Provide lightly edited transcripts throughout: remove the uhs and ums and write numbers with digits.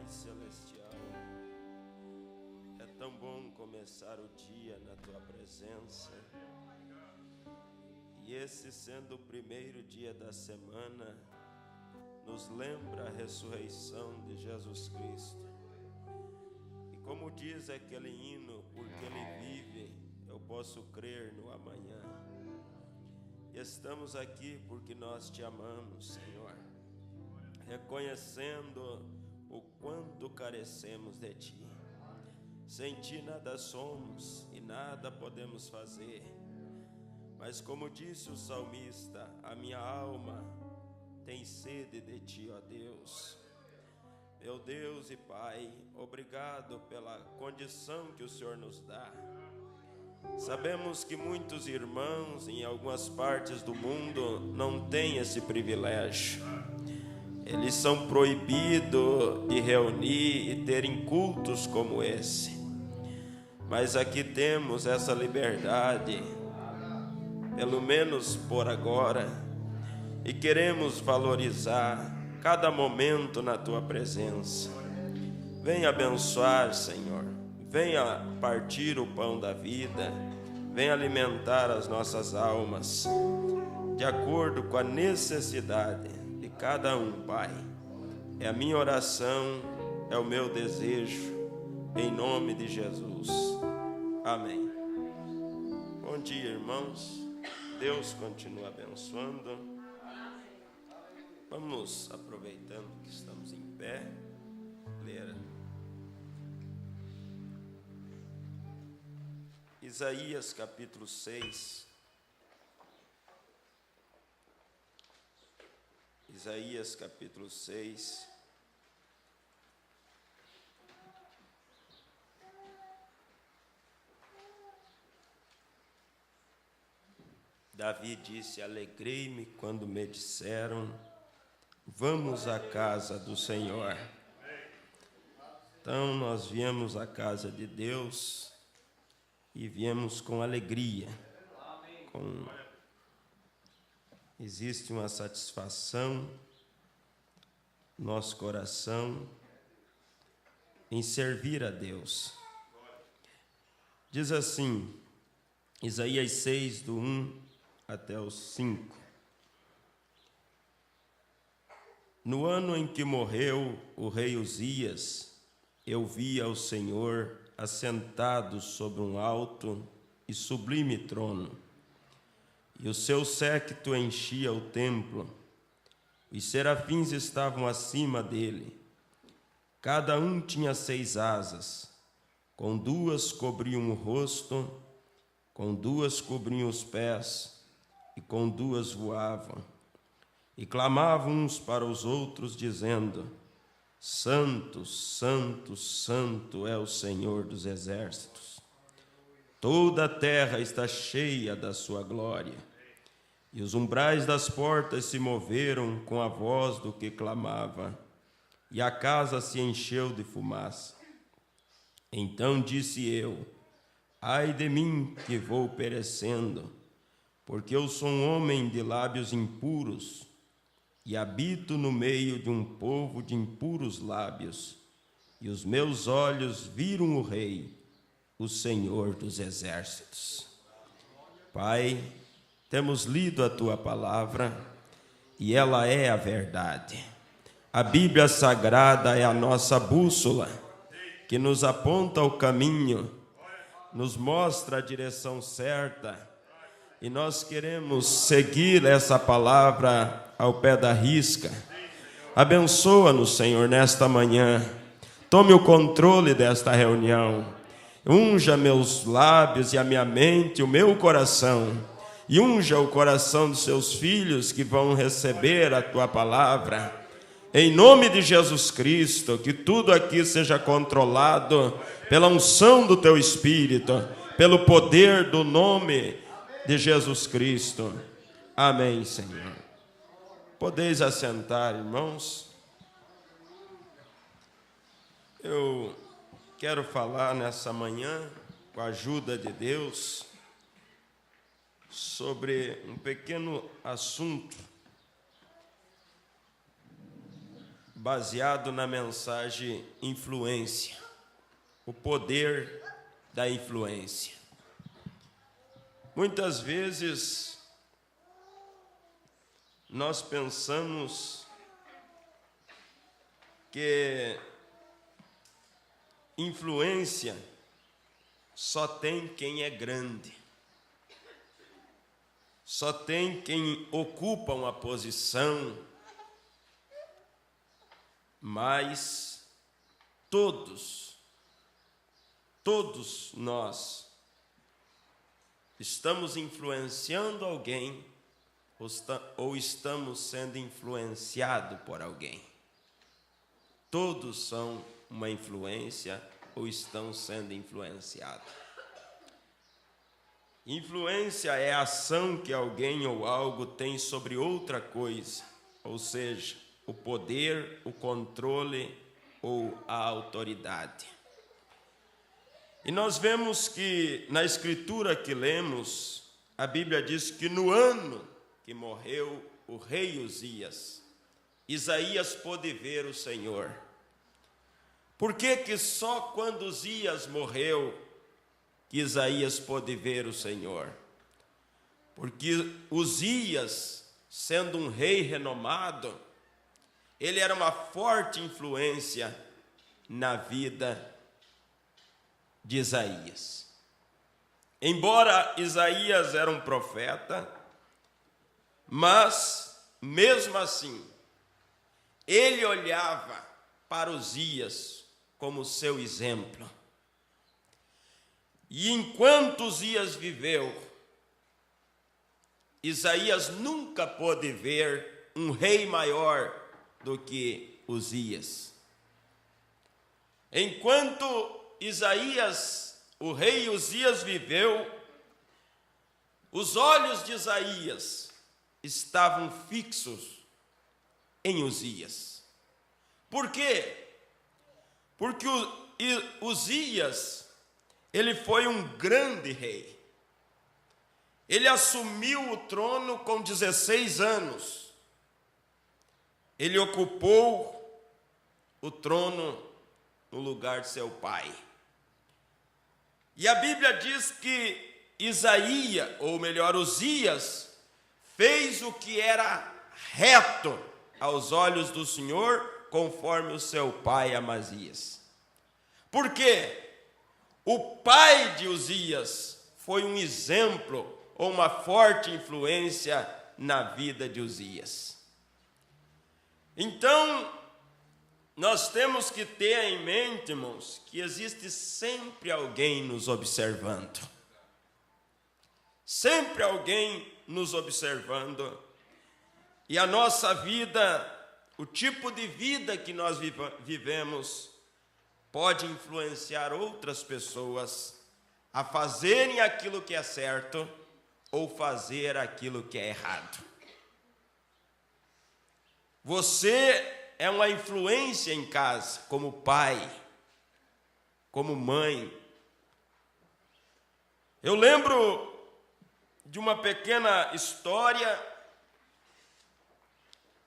Pai Celestial, é tão bom começar o dia na Tua presença, e esse sendo o primeiro dia da semana, nos lembra a ressurreição de Jesus Cristo. E como diz aquele hino, porque Ele vive, eu posso crer no amanhã. E estamos aqui porque nós Te amamos, Senhor, reconhecendo o quanto carecemos de Ti. Sem Ti nada somos e nada podemos fazer. Mas como disse o salmista, a minha alma tem sede de Ti, ó Deus. Meu Deus e Pai, obrigado pela condição que o Senhor nos dá. Sabemos que muitos irmãos em algumas partes do mundo não têm esse privilégio. Eles são proibidos de reunir e terem cultos como esse. Mas aqui temos essa liberdade, pelo menos por agora, e queremos valorizar cada momento na Tua presença. Venha abençoar, Senhor. Venha partir o pão da vida. Venha alimentar as nossas almas, de acordo com a necessidade de cada um, Pai. É a minha oração, é o meu desejo, em nome de Jesus. Amém. Bom dia, irmãos. Deus continua abençoando. Vamos, aproveitando que estamos em pé, ler Isaías capítulo 6. Isaías capítulo 6. Davi disse: alegrei-me quando me disseram, vamos à casa do Senhor. Então nós viemos à casa de Deus e viemos com alegria. Existe uma satisfação no nosso coração em servir a Deus. Diz assim, Isaías 6, do 1 até o 5. No ano em que morreu o rei Uzias, eu vi ao Senhor assentado sobre um alto e sublime trono, e o seu séquito enchia o templo. Os serafins estavam acima dele. Cada um tinha 6 asas, com 2 cobriam o rosto, com 2 cobriam os pés, e com 2 voavam. E clamavam uns para os outros, dizendo: Santo, Santo, Santo é o Senhor dos exércitos. Toda a terra está cheia da sua glória. E os umbrais das portas se moveram com a voz do que clamava, e a casa se encheu de fumaça. Então disse eu: ai de mim, que vou perecendo, porque eu sou um homem de lábios impuros, e habito no meio de um povo de impuros lábios, e os meus olhos viram o Rei, o Senhor dos exércitos. Pai, temos lido a Tua palavra, e ela é a verdade. A Bíblia Sagrada é a nossa bússola, que nos aponta o caminho, nos mostra a direção certa, e nós queremos seguir essa palavra ao pé da risca. Abençoa-nos, Senhor, nesta manhã. Tome o controle desta reunião. Unja meus lábios e a minha mente, o meu coração. E unja o coração dos seus filhos que vão receber a Tua palavra. Em nome de Jesus Cristo, que tudo aqui seja controlado pela unção do Teu Espírito, pelo poder do nome de Jesus Cristo. Amém, Senhor. Podeis assentar, irmãos. Eu quero falar nessa manhã, com a ajuda de Deus, sobre um pequeno assunto baseado na mensagem influência, o poder da influência. Muitas vezes nós pensamos que influência só tem quem é grande, só tem quem ocupa uma posição, mas todos nós estamos influenciando alguém ou estamos sendo influenciados por alguém. Todos são uma influência ou estão sendo influenciados. Influência é a ação que alguém ou algo tem sobre outra coisa, ou seja, o poder, o controle ou a autoridade. E nós vemos que na escritura que lemos, a Bíblia diz que no ano que morreu o rei Uzias, Isaías pôde ver o Senhor. Por que só quando Uzias morreu que Isaías pôde ver o Senhor? Porque Uzias, sendo um rei renomado, ele era uma forte influência na vida de Isaías. Embora Isaías era um profeta, mas, mesmo assim, ele olhava para Uzias como seu exemplo. E enquanto Uzias viveu, Isaías nunca pôde ver um rei maior do que Uzias. Enquanto o rei Uzias viveu, os olhos de Isaías estavam fixos em Uzias. Por quê? Porque Uzias, ele foi um grande rei. Ele assumiu o trono com 16 anos. Ele ocupou o trono no lugar de seu pai. E a Bíblia diz que Isaías, ou melhor, Uzias, fez o que era reto aos olhos do Senhor, conforme o seu pai Amazias. Por quê? O pai de Uzias foi um exemplo ou uma forte influência na vida de Uzias. Então, nós temos que ter em mente, irmãos, que existe sempre alguém nos observando. Sempre alguém nos observando. E a nossa vida, o tipo de vida que nós vivemos, pode influenciar outras pessoas a fazerem aquilo que é certo ou fazer aquilo que é errado. Você é uma influência em casa, como pai, como mãe. Eu lembro de uma pequena história.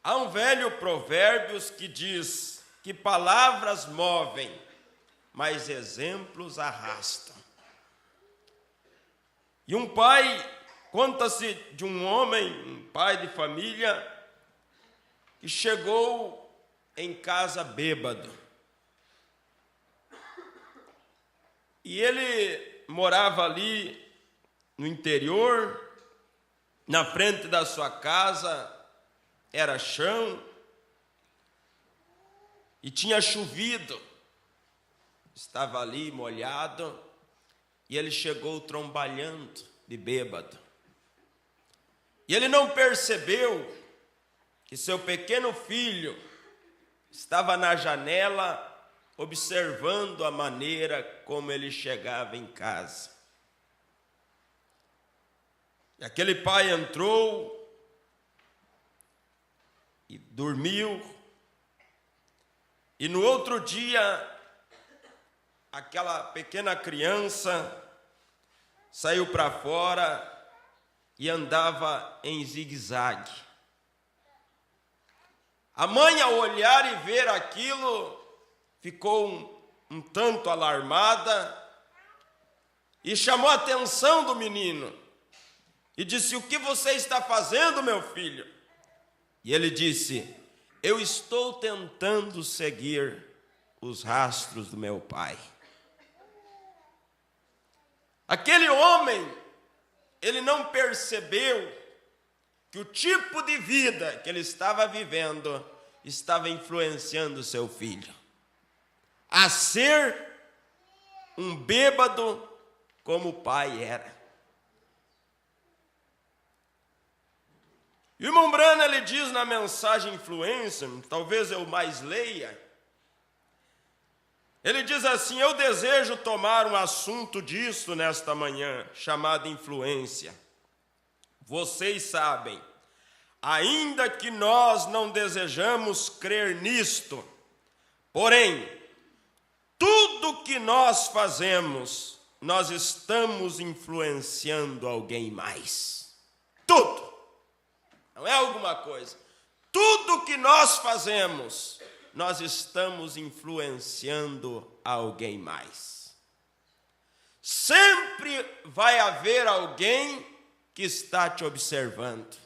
Há um velho provérbio que diz que palavras movem, mas exemplos arrastam. E um pai, conta-se de um homem, um pai de família, que chegou em casa bêbado. E ele morava ali no interior, na frente da sua casa era chão, e tinha chovido, estava ali molhado, e ele chegou trombalhando de bêbado. E ele não percebeu que seu pequeno filho estava na janela observando a maneira como ele chegava em casa. E aquele pai entrou e dormiu, e no outro dia, aquela pequena criança saiu para fora e andava em zigue-zague. A mãe, ao olhar e ver aquilo, ficou um tanto alarmada e chamou a atenção do menino e disse: o que você está fazendo, meu filho? E ele disse: eu estou tentando seguir os rastros do meu pai. Aquele homem, ele não percebeu que o tipo de vida que ele estava vivendo estava influenciando seu filho a ser um bêbado como o pai era. E o irmão Branham, ele diz na mensagem Influência, talvez eu mais leia, ele diz assim: eu desejo tomar um assunto disso nesta manhã, chamado influência. Vocês sabem, ainda que nós não desejamos crer nisto, porém, tudo que nós fazemos, nós estamos influenciando alguém mais. Tudo. Não é alguma coisa. Tudo que nós fazemos, nós estamos influenciando alguém mais. Sempre vai haver alguém que está te observando.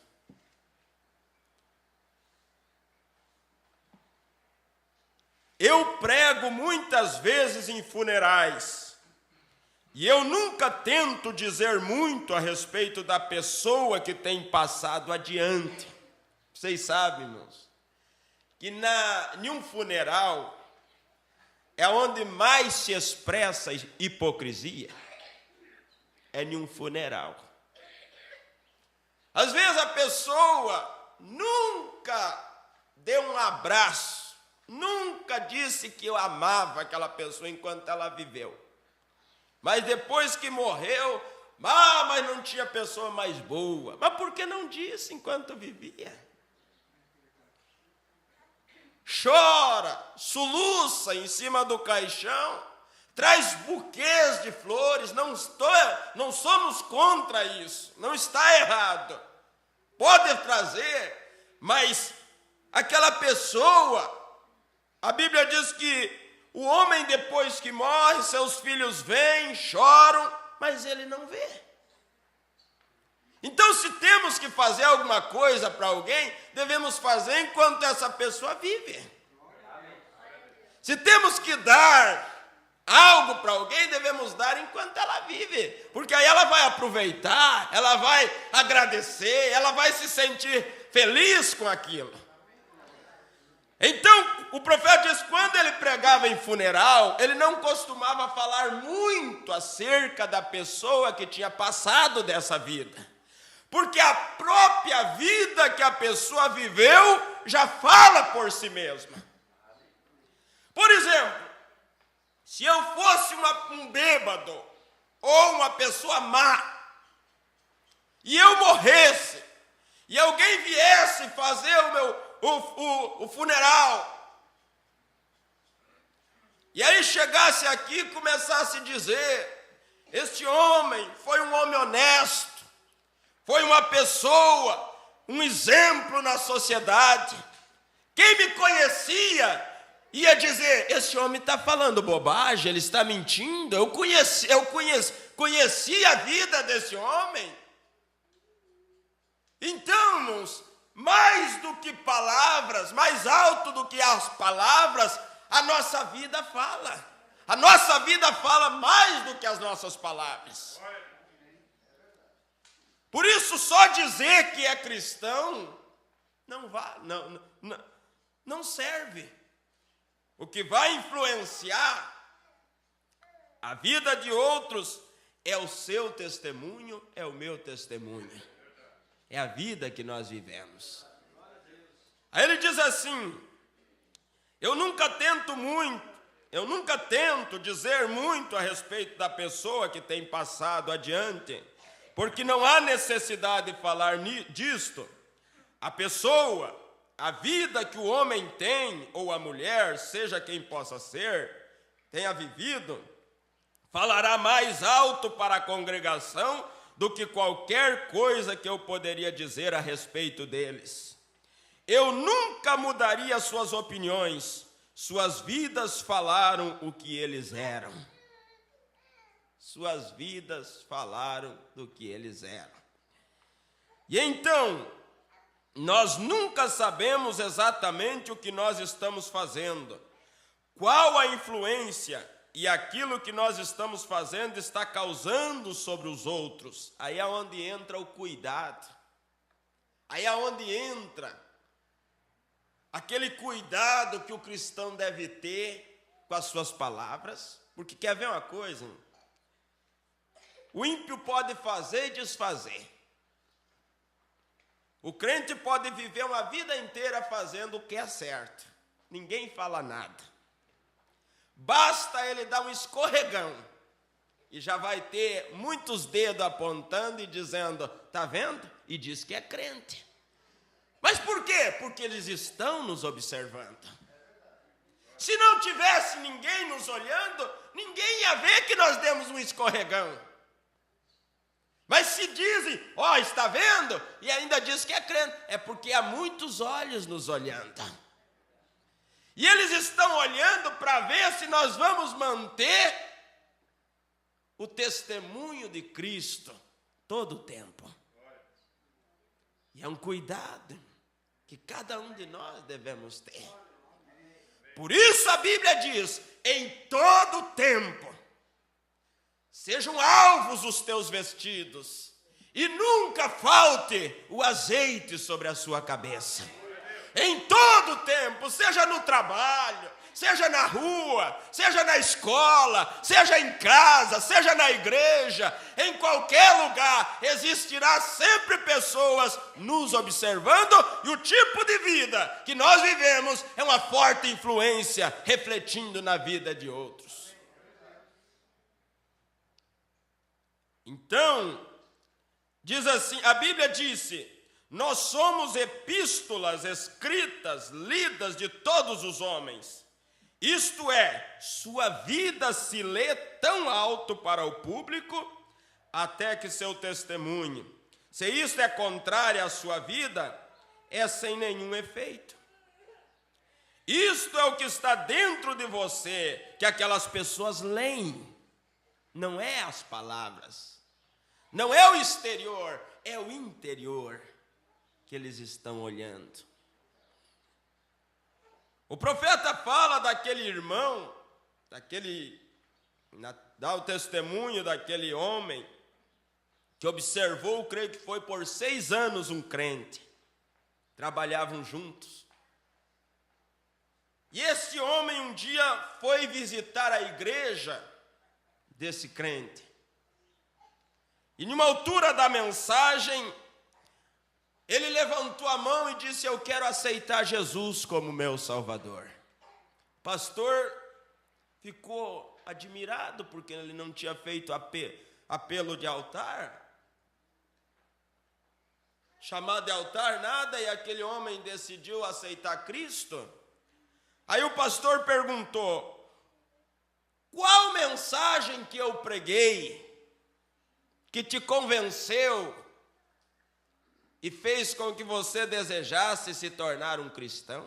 Eu prego muitas vezes em funerais, e eu nunca tento dizer muito a respeito da pessoa que tem passado adiante. Vocês sabem, irmãos, que em um funeral é onde mais se expressa hipocrisia. É em um funeral. Às vezes a pessoa nunca deu um abraço, nunca disse que eu amava aquela pessoa enquanto ela viveu. Mas depois que morreu, mas não tinha pessoa mais boa. Mas por que não disse enquanto vivia? Chora, soluça em cima do caixão, traz buquês de flores, não somos contra isso, não está errado. Pode trazer, mas aquela pessoa, a Bíblia diz que o homem, depois que morre, seus filhos vêm, choram, mas ele não vê. Então, se temos que fazer alguma coisa para alguém, devemos fazer enquanto essa pessoa vive. Se temos que dar algo para alguém, devemos dar enquanto ela vive, porque aí ela vai aproveitar, ela vai agradecer, ela vai se sentir feliz com aquilo. Então, o profeta diz, quando ele pregava em funeral, ele não costumava falar muito acerca da pessoa que tinha passado dessa vida, porque a própria vida que a pessoa viveu já fala por si mesma. Por exemplo, se eu fosse um bêbado ou uma pessoa má, e eu morresse, e alguém viesse fazer o funeral, e aí chegasse aqui e começasse a dizer, este homem foi um homem honesto, foi uma pessoa, um exemplo na sociedade. Quem me conhecia ia dizer, esse homem está falando bobagem, ele está mentindo. Eu conheci a vida desse homem. Então, irmãos, mais do que palavras, mais alto do que as palavras, a nossa vida fala. A nossa vida fala mais do que as nossas palavras. Por isso, só dizer que é cristão não serve. O que vai influenciar a vida de outros é o seu testemunho, é o meu testemunho. É a vida que nós vivemos. Aí ele diz assim, eu nunca tento dizer muito a respeito da pessoa que tem passado adiante, porque não há necessidade de falar disto. A pessoa, a vida que o homem tem, ou a mulher, seja quem possa ser, tenha vivido, falará mais alto para a congregação do que qualquer coisa que eu poderia dizer a respeito deles. eu nunca mudaria suas opiniões. Suas vidas falaram o que eles eram. Suas vidas falaram do que eles eram. E então, nós nunca sabemos exatamente o que nós estamos fazendo. Qual a influência e aquilo que nós estamos fazendo está causando sobre os outros. Aí é onde entra o cuidado. Aí é onde entra aquele cuidado que o cristão deve ter com as suas palavras. Porque quer ver uma coisa? O ímpio pode fazer e desfazer. O crente pode viver uma vida inteira fazendo o que é certo. Ninguém fala nada. Basta ele dar um escorregão e já vai ter muitos dedos apontando e dizendo, tá vendo? E diz que é crente. Mas por quê? Porque eles estão nos observando. Se não tivesse ninguém nos olhando, ninguém ia ver que nós demos um escorregão. Mas se dizem, ó, está vendo? E ainda diz que é crente. É porque há muitos olhos nos olhando. E eles estão olhando para ver se nós vamos manter o testemunho de Cristo todo o tempo. E é um cuidado que cada um de nós devemos ter. Por isso a Bíblia diz, em todo tempo, sejam alvos os teus vestidos, e nunca falte o azeite sobre a sua cabeça. Em todo tempo, seja no trabalho, seja na rua, seja na escola, seja em casa, seja na igreja, em qualquer lugar, existirá sempre pessoas nos observando, e o tipo de vida que nós vivemos é uma forte influência refletindo na vida de outros. Então, diz assim, a Bíblia disse, nós somos epístolas escritas, lidas de todos os homens. Isto é, sua vida se lê tão alto para o público, até que seu testemunho, se isto é contrário à sua vida, é sem nenhum efeito. Isto é o que está dentro de você, que aquelas pessoas leem, não é as palavras. Não é o exterior, é o interior que eles estão olhando. O profeta fala daquele irmão, dá o testemunho daquele homem que observou, creio que foi por 6 anos um crente. Trabalhavam juntos. E esse homem um dia foi visitar a igreja desse crente. E numa altura da mensagem, ele levantou a mão e disse, eu quero aceitar Jesus como meu Salvador. O pastor ficou admirado, porque ele não tinha feito apelo de altar. Chamado de altar, nada, e aquele homem decidiu aceitar Cristo. Aí o pastor perguntou, qual mensagem que eu preguei que te convenceu e fez com que você desejasse se tornar um cristão?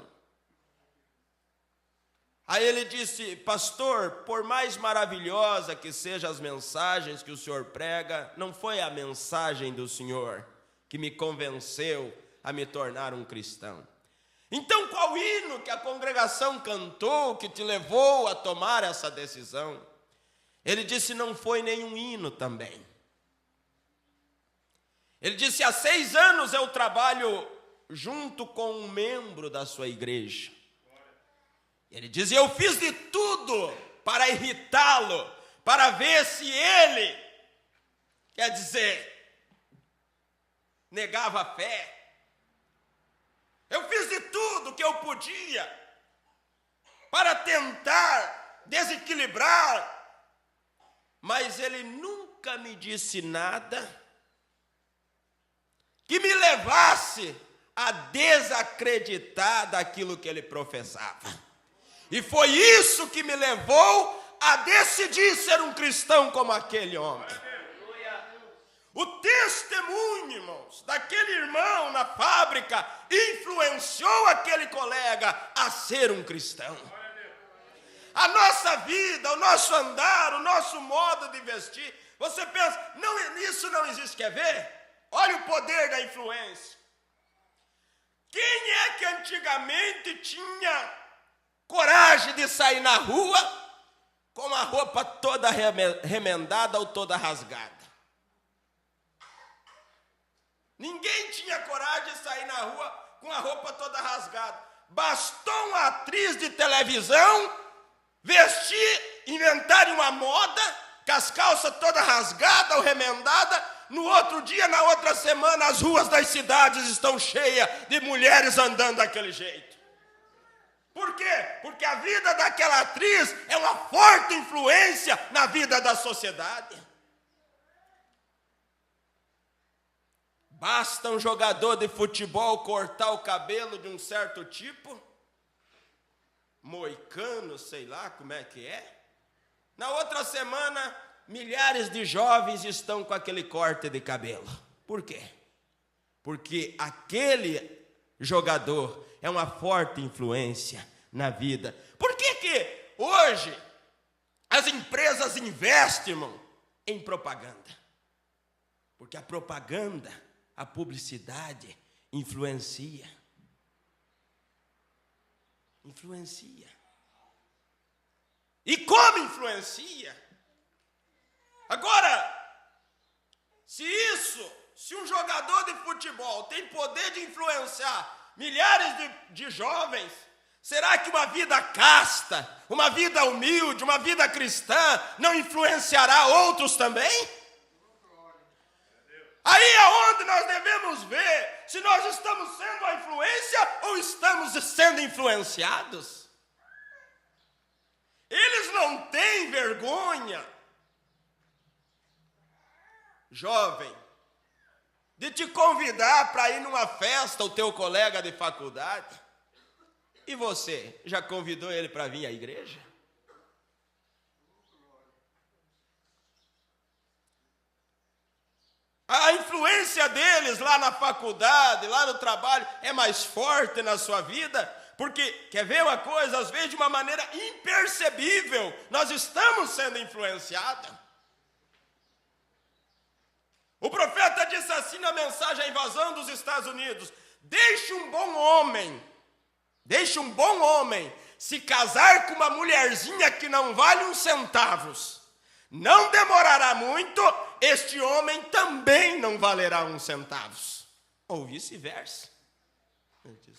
Aí ele disse, pastor, por mais maravilhosa que sejam as mensagens que o senhor prega, não foi a mensagem do senhor que me convenceu a me tornar um cristão. Então qual hino que a congregação cantou que te levou a tomar essa decisão? Ele disse, não foi nenhum hino também. Ele disse, há 6 anos eu trabalho junto com um membro da sua igreja. Ele diz, eu fiz de tudo para irritá-lo, para ver se ele, quer dizer, negava a fé. Eu fiz de tudo que eu podia para tentar desequilibrar, mas ele nunca me disse nada que me levasse a desacreditar daquilo que ele professava. E foi isso que me levou a decidir ser um cristão como aquele homem. O testemunho testemunho, irmãos, daquele irmão na fábrica influenciou aquele colega a ser um cristão. A nossa vida, o nosso andar, o nosso modo de vestir, você pensa, não, isso não existe, quer ver? Olha o poder da influência. Quem é que antigamente tinha coragem de sair na rua com a roupa toda remendada ou toda rasgada? Ninguém tinha coragem de sair na rua com a roupa toda rasgada. Bastou uma atriz de televisão vestir, inventarem uma moda, com as calças todas rasgadas ou remendadas. No outro dia, na outra semana, as ruas das cidades estão cheias de mulheres andando daquele jeito. Por quê? Porque a vida daquela atriz é uma forte influência na vida da sociedade. Basta um jogador de futebol cortar o cabelo de um certo tipo, moicano, sei lá como é que é. Na outra semana, milhares de jovens estão com aquele corte de cabelo. Por quê? Porque aquele jogador é uma forte influência na vida. Por que hoje as empresas investem, irmão, em propaganda? Porque a propaganda, a publicidade influencia. Influencia. E como influencia? Agora, se um jogador de futebol tem poder de influenciar milhares de jovens, será que uma vida casta, uma vida humilde, uma vida cristã não influenciará outros também? Aí é onde nós devemos ver se nós estamos sendo a influência ou estamos sendo influenciados. Eles não têm vergonha, jovem, de te convidar para ir numa festa, o teu colega de faculdade. E você, já convidou ele para vir à igreja? A influência deles lá na faculdade, lá no trabalho, é mais forte na sua vida, porque, quer ver uma coisa, às vezes de uma maneira impercebível, nós estamos sendo influenciados. O profeta disse assim na mensagem à invasão dos Estados Unidos: deixe um bom homem se casar com uma mulherzinha que não vale uns centavos. Não demorará muito, este homem também não valerá uns centavos. Ou vice-versa.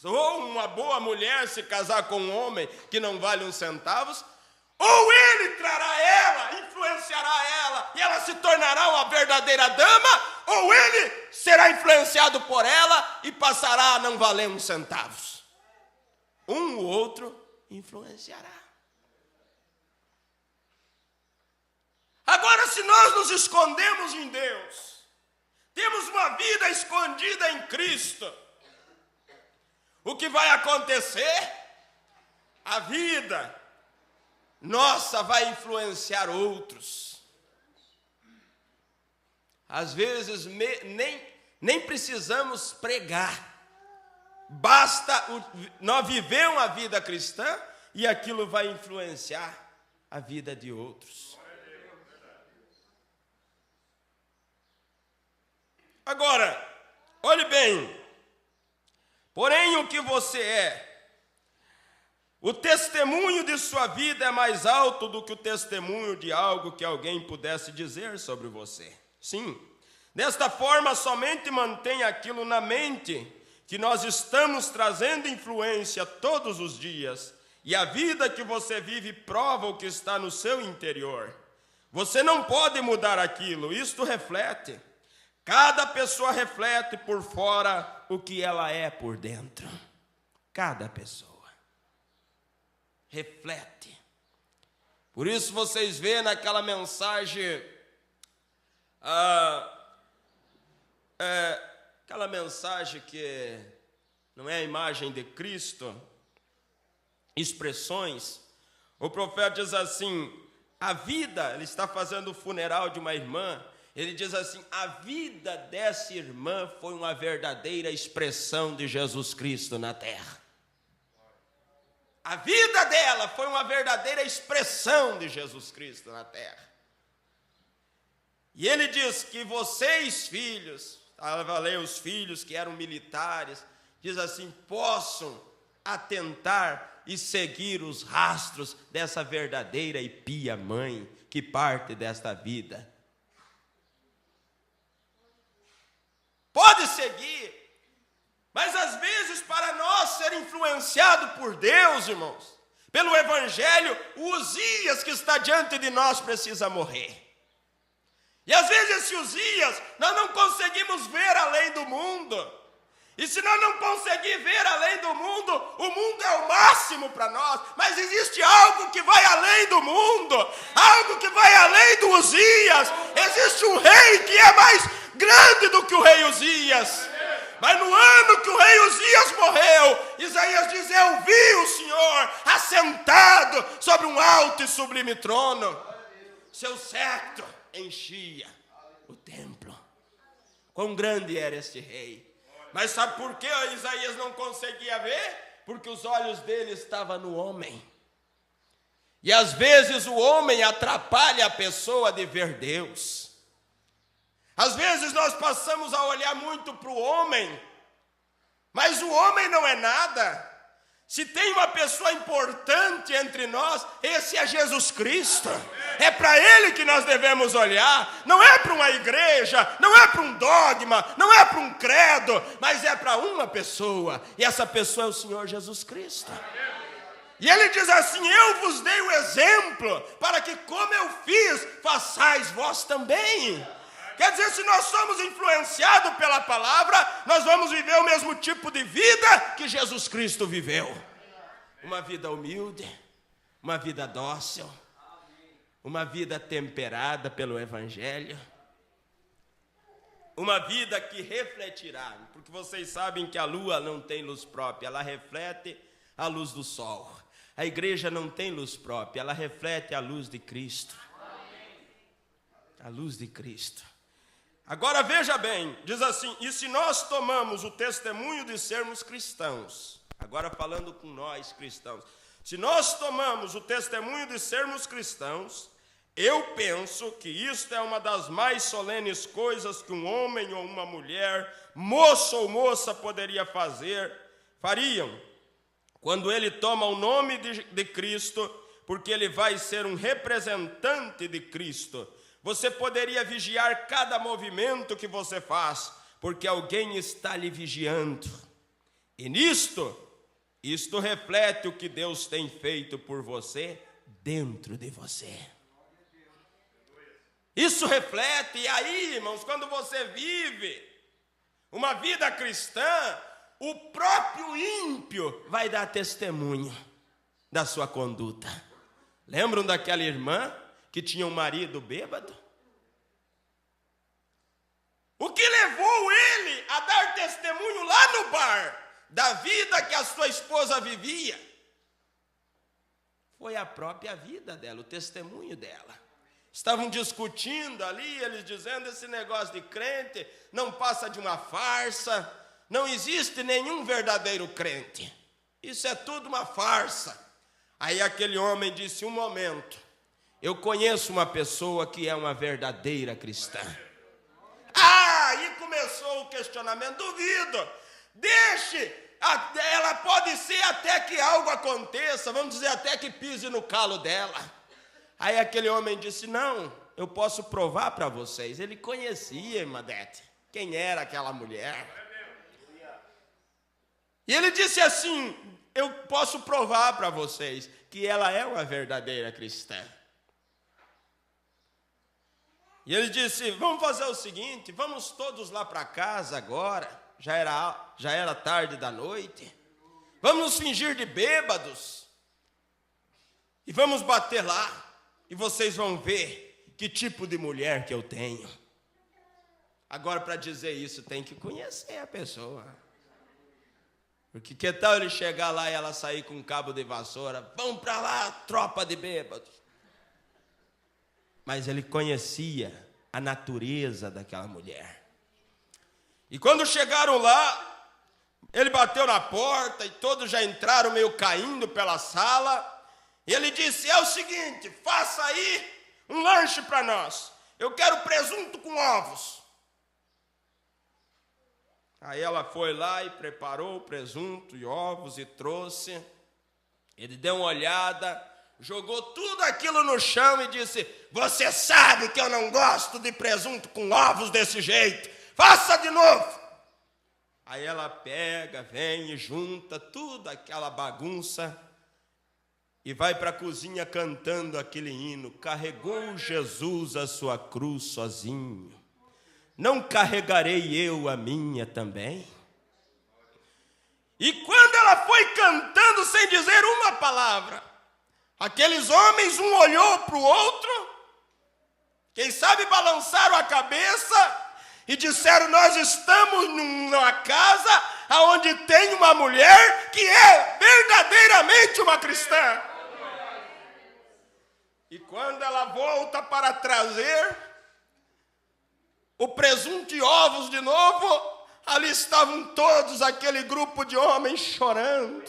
Ou uma boa mulher se casar com um homem que não vale uns centavos, ou ele trará ela, influenciará ela, e ela se tornará uma verdadeira dama, ou ele será influenciado por ela e passará a não valer uns centavos. Um ou outro influenciará. Agora, se nós nos escondemos em Deus, temos uma vida escondida em Cristo, o que vai acontecer? A vida nossa vai influenciar outros. Às vezes nem precisamos pregar, basta nós viver uma vida cristã e aquilo vai influenciar a vida de outros. Agora, olhe bem, porém o que você é, o testemunho de sua vida é mais alto do que o testemunho de algo que alguém pudesse dizer sobre você. Sim, desta forma somente mantenha aquilo na mente, que nós estamos trazendo influência todos os dias, e a vida que você vive prova o que está no seu interior. Você não pode mudar aquilo, isto reflete. Cada pessoa reflete por fora o que ela é por dentro. Cada pessoa reflete. Por isso vocês vêem naquela mensagem, aquela mensagem que não é a imagem de Cristo, expressões, o profeta diz assim, a vida, ele está fazendo o funeral de uma irmã, Ele diz assim: a vida dessa irmã foi uma verdadeira expressão de Jesus Cristo na terra. A vida dela foi uma verdadeira expressão de Jesus Cristo na terra. E ele diz que vocês, filhos, estava a ler os filhos que eram militares, diz assim, possam atentar e seguir os rastros dessa verdadeira e pia mãe que parte desta vida. Pode seguir, mas às vezes para nós ser influenciado por Deus, irmãos, pelo Evangelho, o Uzias que está diante de nós precisa morrer. E às vezes esse Uzias, nós não conseguimos ver além do mundo. E se nós não conseguir ver além do mundo, o mundo é o máximo para nós. Mas existe algo que vai além do mundo, algo que vai além do Uzias. Existe um rei que é mais grande do que o rei Uzias. Mas no ano que o rei Uzias morreu, Isaías diz, eu vi o Senhor assentado sobre um alto e sublime trono. Seu cetro enchia o templo. Quão grande era este rei. Mas sabe por que Isaías não conseguia ver? Porque os olhos dele estavam no homem. E às vezes o homem atrapalha a pessoa de ver Deus. Às vezes nós passamos a olhar muito para o homem, mas o homem não é nada. Se tem uma pessoa importante entre nós, esse é Jesus Cristo. É para Ele que nós devemos olhar. Não é para uma igreja, não é para um dogma, não é para um credo, mas é para uma pessoa. E essa pessoa é o Senhor Jesus Cristo. E Ele diz assim, eu vos dei o exemplo, para que como eu fiz, façais vós também. Quer dizer, se nós somos influenciados pela palavra, nós vamos viver o mesmo tipo de vida que Jesus Cristo viveu. Uma vida humilde, uma vida dócil, uma vida temperada pelo Evangelho, uma vida que refletirá, porque vocês sabem que a lua não tem luz própria, ela reflete a luz do sol. A igreja não tem luz própria, ela reflete a luz de Cristo. A luz de Cristo. Agora veja bem, diz assim, e se nós tomamos o testemunho de sermos cristãos, agora falando com nós cristãos, se nós tomamos o testemunho de sermos cristãos, eu penso que isto é uma das mais solenes coisas que um homem ou uma mulher, moço ou moça fariam, quando ele toma o nome de Cristo, porque ele vai ser um representante de Cristo. Você poderia vigiar cada movimento que você faz, porque alguém está lhe vigiando. E isto reflete o que Deus tem feito por você dentro de você. Isso reflete, e aí, irmãos, quando você vive uma vida cristã, o próprio ímpio vai dar testemunho da sua conduta. Lembram daquela irmã que tinha um marido bêbado? O que levou ele a dar testemunho lá no bar da vida que a sua esposa vivia? Foi a própria vida dela, o testemunho dela. Estavam discutindo ali, eles dizendo, esse negócio de crente não passa de uma farsa, não existe nenhum verdadeiro crente. Isso é tudo uma farsa. Aí aquele homem disse, um momento, eu conheço uma pessoa que é uma verdadeira cristã. Aí começou o questionamento, duvido, deixe, ela pode ser até que algo aconteça, vamos dizer até que pise no calo dela. Aí aquele homem disse, não, eu posso provar para vocês. Ele conhecia, irmã Dete, quem era aquela mulher. E ele disse assim, eu posso provar para vocês que ela é uma verdadeira cristã. E ele disse, vamos fazer o seguinte, vamos todos lá para casa agora, já era tarde da noite, vamos nos fingir de bêbados, e vamos bater lá, e vocês vão ver que tipo de mulher que eu tenho. Agora, para dizer isso, tem que conhecer a pessoa. Porque que tal ele chegar lá e ela sair com um cabo de vassoura, vão para lá, tropa de bêbados. Mas ele conhecia a natureza daquela mulher. E quando chegaram lá, ele bateu na porta e todos já entraram meio caindo pela sala. E ele disse: é o seguinte, faça aí um lanche para nós. Eu quero presunto com ovos. Aí ela foi lá e preparou o presunto e ovos e trouxe. Ele deu uma olhada, jogou tudo aquilo no chão e disse: você sabe que eu não gosto de presunto com ovos desse jeito. Faça de novo. Aí ela pega, vem e junta tudo aquela bagunça e vai para a cozinha cantando aquele hino: carregou Jesus a sua cruz sozinho, não carregarei eu a minha também? E quando ela foi cantando sem dizer uma palavra, aqueles homens, um olhou para o outro, quem sabe balançaram a cabeça e disseram: nós estamos numa casa onde tem uma mulher que é verdadeiramente uma cristã. E quando ela volta para trazer o presunto e ovos de novo, ali estavam todos aquele grupo de homens chorando.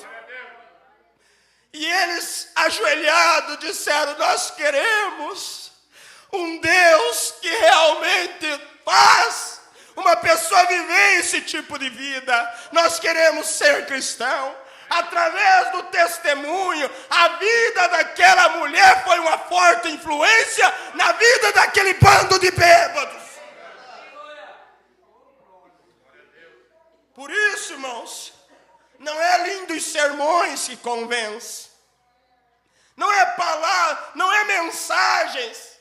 E eles, ajoelhados, disseram: nós queremos um Deus que realmente faz uma pessoa viver esse tipo de vida. Nós queremos ser cristão. Através do testemunho, a vida daquela mulher foi uma forte influência na vida daquele bando de bêbados. Por isso, irmãos, não é lindos sermões que convencem, não é palavra, não é mensagens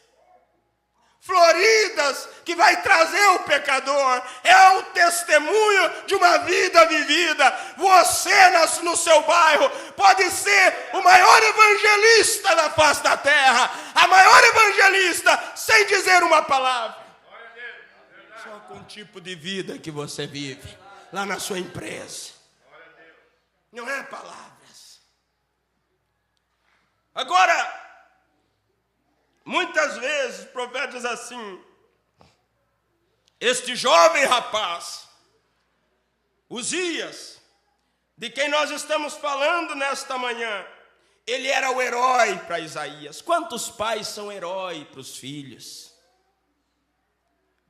floridas que vai trazer o pecador, é o testemunho de uma vida vivida. Você no seu bairro pode ser o maior evangelista da face da terra, a maior evangelista sem dizer uma palavra, só com o tipo de vida que você vive lá na sua empresa. Não é palavras. Agora, muitas vezes o profeta diz assim: este jovem rapaz, Uzias, de quem nós estamos falando nesta manhã, ele era o herói para Isaías. Quantos pais são herói para os filhos?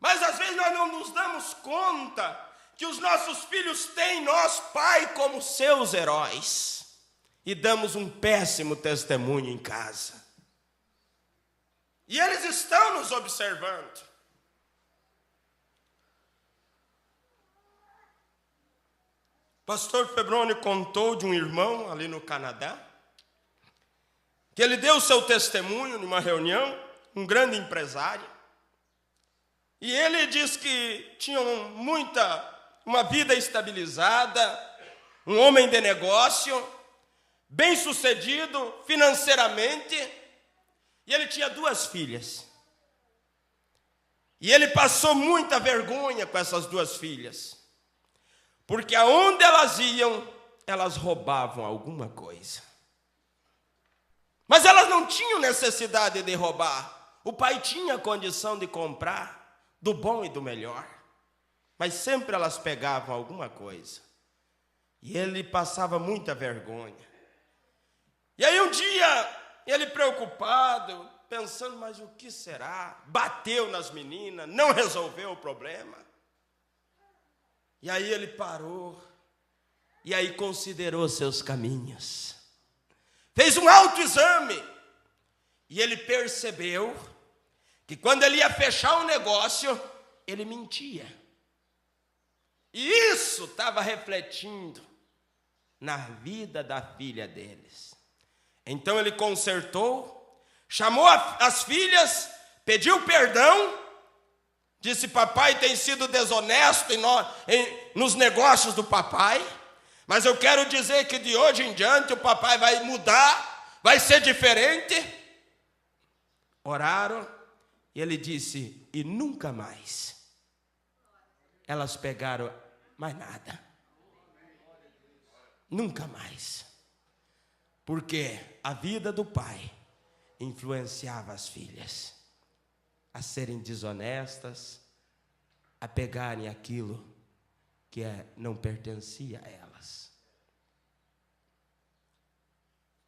Mas às vezes nós não nos damos conta que os nossos filhos têm nós, pai, como seus heróis, e damos um péssimo testemunho em casa. E eles estão nos observando. Pastor Febroni contou de um irmão ali no Canadá, que ele deu seu testemunho numa reunião, um grande empresário, e ele diz que tinha uma vida estabilizada, um homem de negócio, bem sucedido financeiramente, e ele tinha 2 filhas. E ele passou muita vergonha com essas 2 filhas, porque aonde elas iam, elas roubavam alguma coisa. Mas elas não tinham necessidade de roubar. O pai tinha condição de comprar do bom e do melhor, mas sempre elas pegavam alguma coisa. E ele passava muita vergonha. E aí um dia, ele preocupado, pensando: mas o que será? Bateu nas meninas, não resolveu o problema. E aí ele parou, e aí considerou seus caminhos. Fez um autoexame, e ele percebeu que quando ele ia fechar um negócio, ele mentia. E isso estava refletindo na vida da filha deles. Então ele consertou, chamou as filhas, pediu perdão, disse: papai tem sido desonesto nos negócios do papai, mas eu quero dizer que de hoje em diante o papai vai mudar, vai ser diferente. Oraram, e ele disse: e nunca mais elas pegaram mais nada. Nunca mais. Porque a vida do pai influenciava as filhas. a serem desonestas, a pegarem aquilo que não pertencia a elas.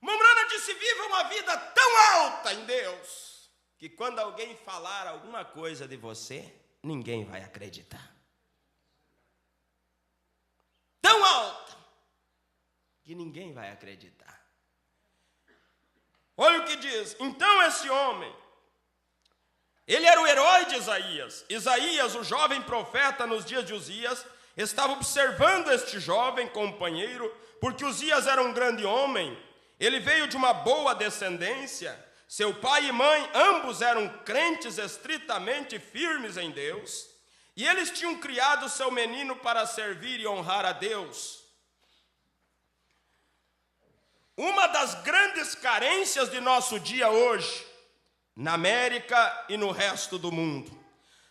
Momrana disse: viva uma vida tão alta em Deus, que quando alguém falar alguma coisa de você, ninguém vai acreditar. Tão alta, que ninguém vai acreditar. Olha o que diz. Então esse homem, ele era o herói de Isaías. Isaías, o jovem profeta nos dias de Uzias, estava observando este jovem companheiro, porque Uzias era um grande homem. Ele veio de uma boa descendência. Seu pai e mãe, ambos eram crentes estritamente firmes em Deus. E eles tinham criado seu menino para servir e honrar a Deus. Uma das grandes carências de nosso dia hoje, na América e no resto do mundo,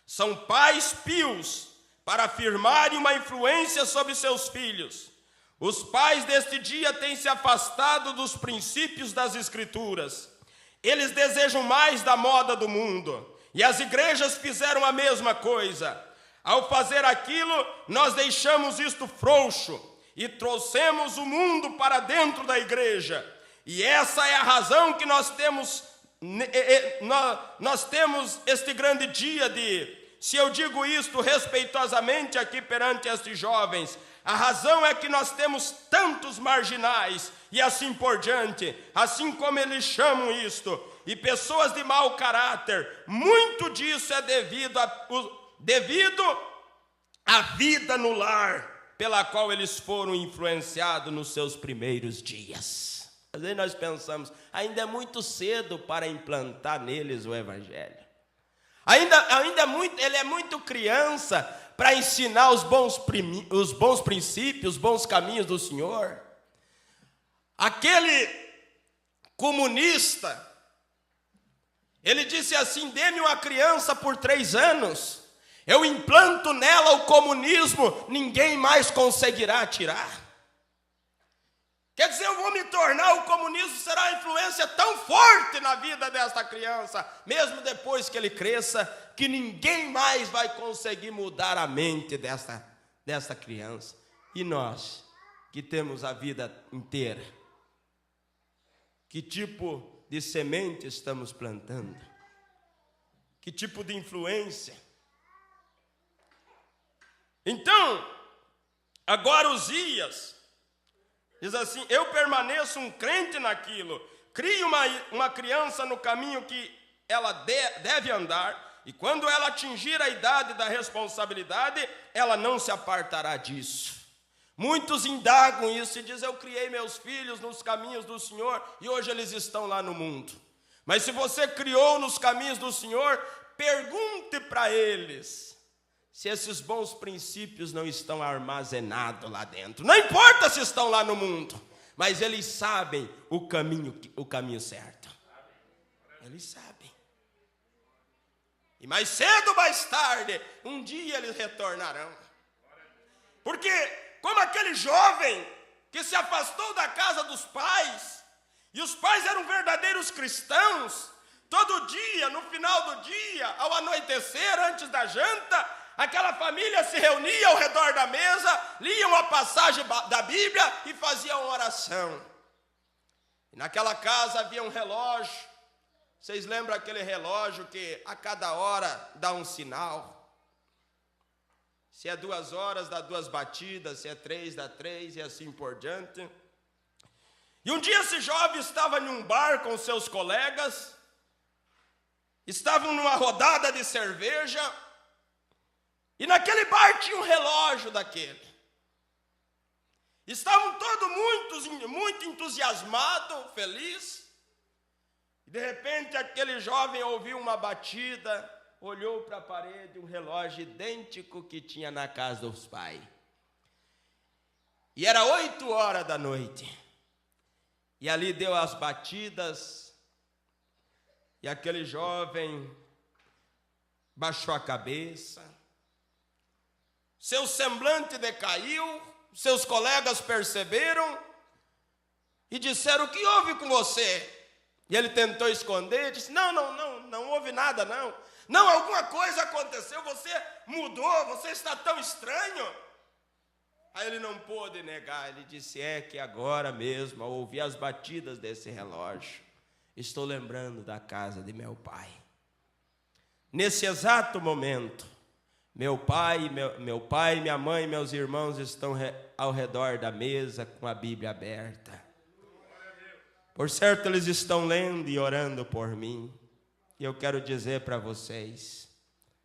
são pais pios para afirmarem uma influência sobre seus filhos. Os pais deste dia têm se afastado dos princípios das Escrituras. Eles desejam mais da moda do mundo, e as igrejas fizeram a mesma coisa. Ao fazer aquilo, nós deixamos isto frouxo e trouxemos o mundo para dentro da igreja. E essa é a razão que nós temos este grande dia se eu digo isto respeitosamente aqui perante estes jovens, a razão é que nós temos tantos marginais e assim por diante, assim como eles chamam isto, e pessoas de mau caráter. Muito disso é devido à vida no lar, pela qual eles foram influenciados nos seus primeiros dias. Às vezes nós pensamos, ainda é muito cedo para implantar neles o evangelho. Ele é muito criança para ensinar os bons princípios, os bons caminhos do Senhor. Aquele comunista, ele disse assim: dê-me uma criança por 3 anos, eu implanto nela o comunismo, ninguém mais conseguirá tirar. Quer dizer, eu vou me tornar, o comunismo será uma influência tão forte na vida desta criança, mesmo depois que ele cresça, que ninguém mais vai conseguir mudar a mente desta criança. E nós, que temos a vida inteira, que tipo de semente estamos plantando? Que tipo de influência? Então, agora Uzias diz assim: eu permaneço um crente naquilo, crio uma criança no caminho que ela deve andar, e quando ela atingir a idade da responsabilidade, ela não se apartará disso. Muitos indagam isso e dizem: eu criei meus filhos nos caminhos do Senhor, e hoje eles estão lá no mundo. Mas se você criou nos caminhos do Senhor, pergunte para eles se esses bons princípios não estão armazenados lá dentro. Não importa se estão lá no mundo, mas eles sabem o caminho certo. Eles sabem. E mais cedo ou mais tarde, um dia eles retornarão. Porque, como aquele jovem que se afastou da casa dos pais, e os pais eram verdadeiros cristãos, todo dia, no final do dia, ao anoitecer, antes da janta, aquela família se reunia ao redor da mesa, lia uma passagem da Bíblia e fazia uma oração. E naquela casa havia um relógio. Vocês lembram aquele relógio que a cada hora dá um sinal? Se é 2 horas, dá 2 batidas, se é 3, dá 3, e assim por diante. E um dia esse jovem estava em um bar com seus colegas, estavam numa rodada de cerveja, e naquele bar tinha um relógio daquele. Estavam todos muito entusiasmados, felizes. E de repente aquele jovem ouviu uma batida, olhou para a parede, um relógio idêntico que tinha na casa dos pais. E era 8 horas da noite. E ali deu as batidas, e aquele jovem baixou a cabeça, seu semblante decaiu, seus colegas perceberam e disseram: o que houve com você? E ele tentou esconder, disse: não houve nada não. Não, alguma coisa aconteceu, você mudou, você está tão estranho. Aí ele não pôde negar, ele disse, é que agora mesmo, ao ouvir as batidas desse relógio, estou lembrando da casa de meu pai. Nesse exato momento, meu pai, minha mãe e meus irmãos estão ao redor da mesa com a Bíblia aberta. Por certo, eles estão lendo e orando por mim. E eu quero dizer para vocês,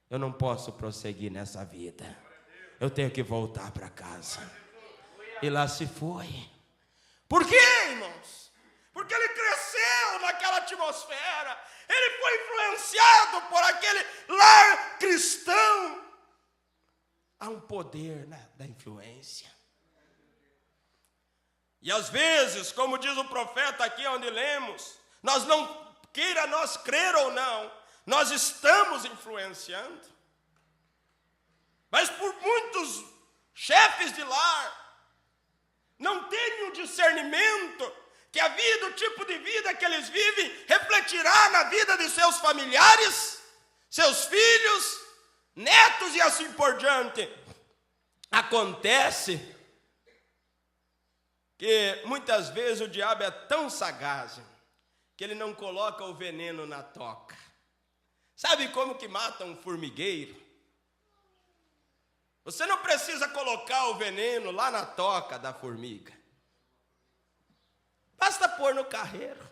eu não posso prosseguir nessa vida. Eu tenho que voltar para casa. E lá se foi. Por quê, irmãos? Porque ele cresceu naquela atmosfera. Ele foi influenciado por aquele lar cristão. Há um poder da influência. E às vezes, como diz o profeta aqui onde lemos, nós não queira nós crer ou não, nós estamos influenciando. Mas por muitos chefes de lar não têm o discernimento que a vida, o tipo de vida que eles vivem, refletirá na vida de seus familiares, seus filhos, netos e assim por diante. Acontece que muitas vezes o diabo é tão sagaz que ele não coloca o veneno na toca. Sabe como que mata um formigueiro? Você não precisa colocar o veneno lá na toca da formiga. Basta pôr no carreiro.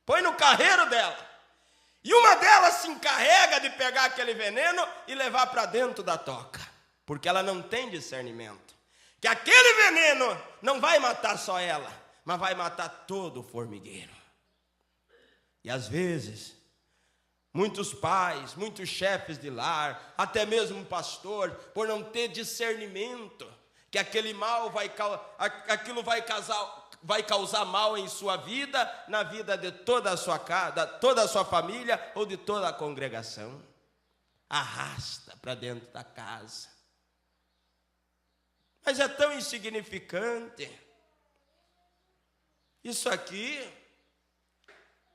Põe no carreiro dela. E uma delas se encarrega de pegar aquele veneno e levar para dentro da toca. Porque ela não tem discernimento. Que aquele veneno não vai matar só ela, mas vai matar todo o formigueiro. E às vezes, muitos pais, muitos chefes de lar, até mesmo um pastor, por não ter discernimento, que aquele mal aquilo vai causar mal em sua vida, na vida de toda a sua casa, toda a sua família ou de toda a congregação. Arrasta para dentro da casa. Mas é tão insignificante. Isso aqui,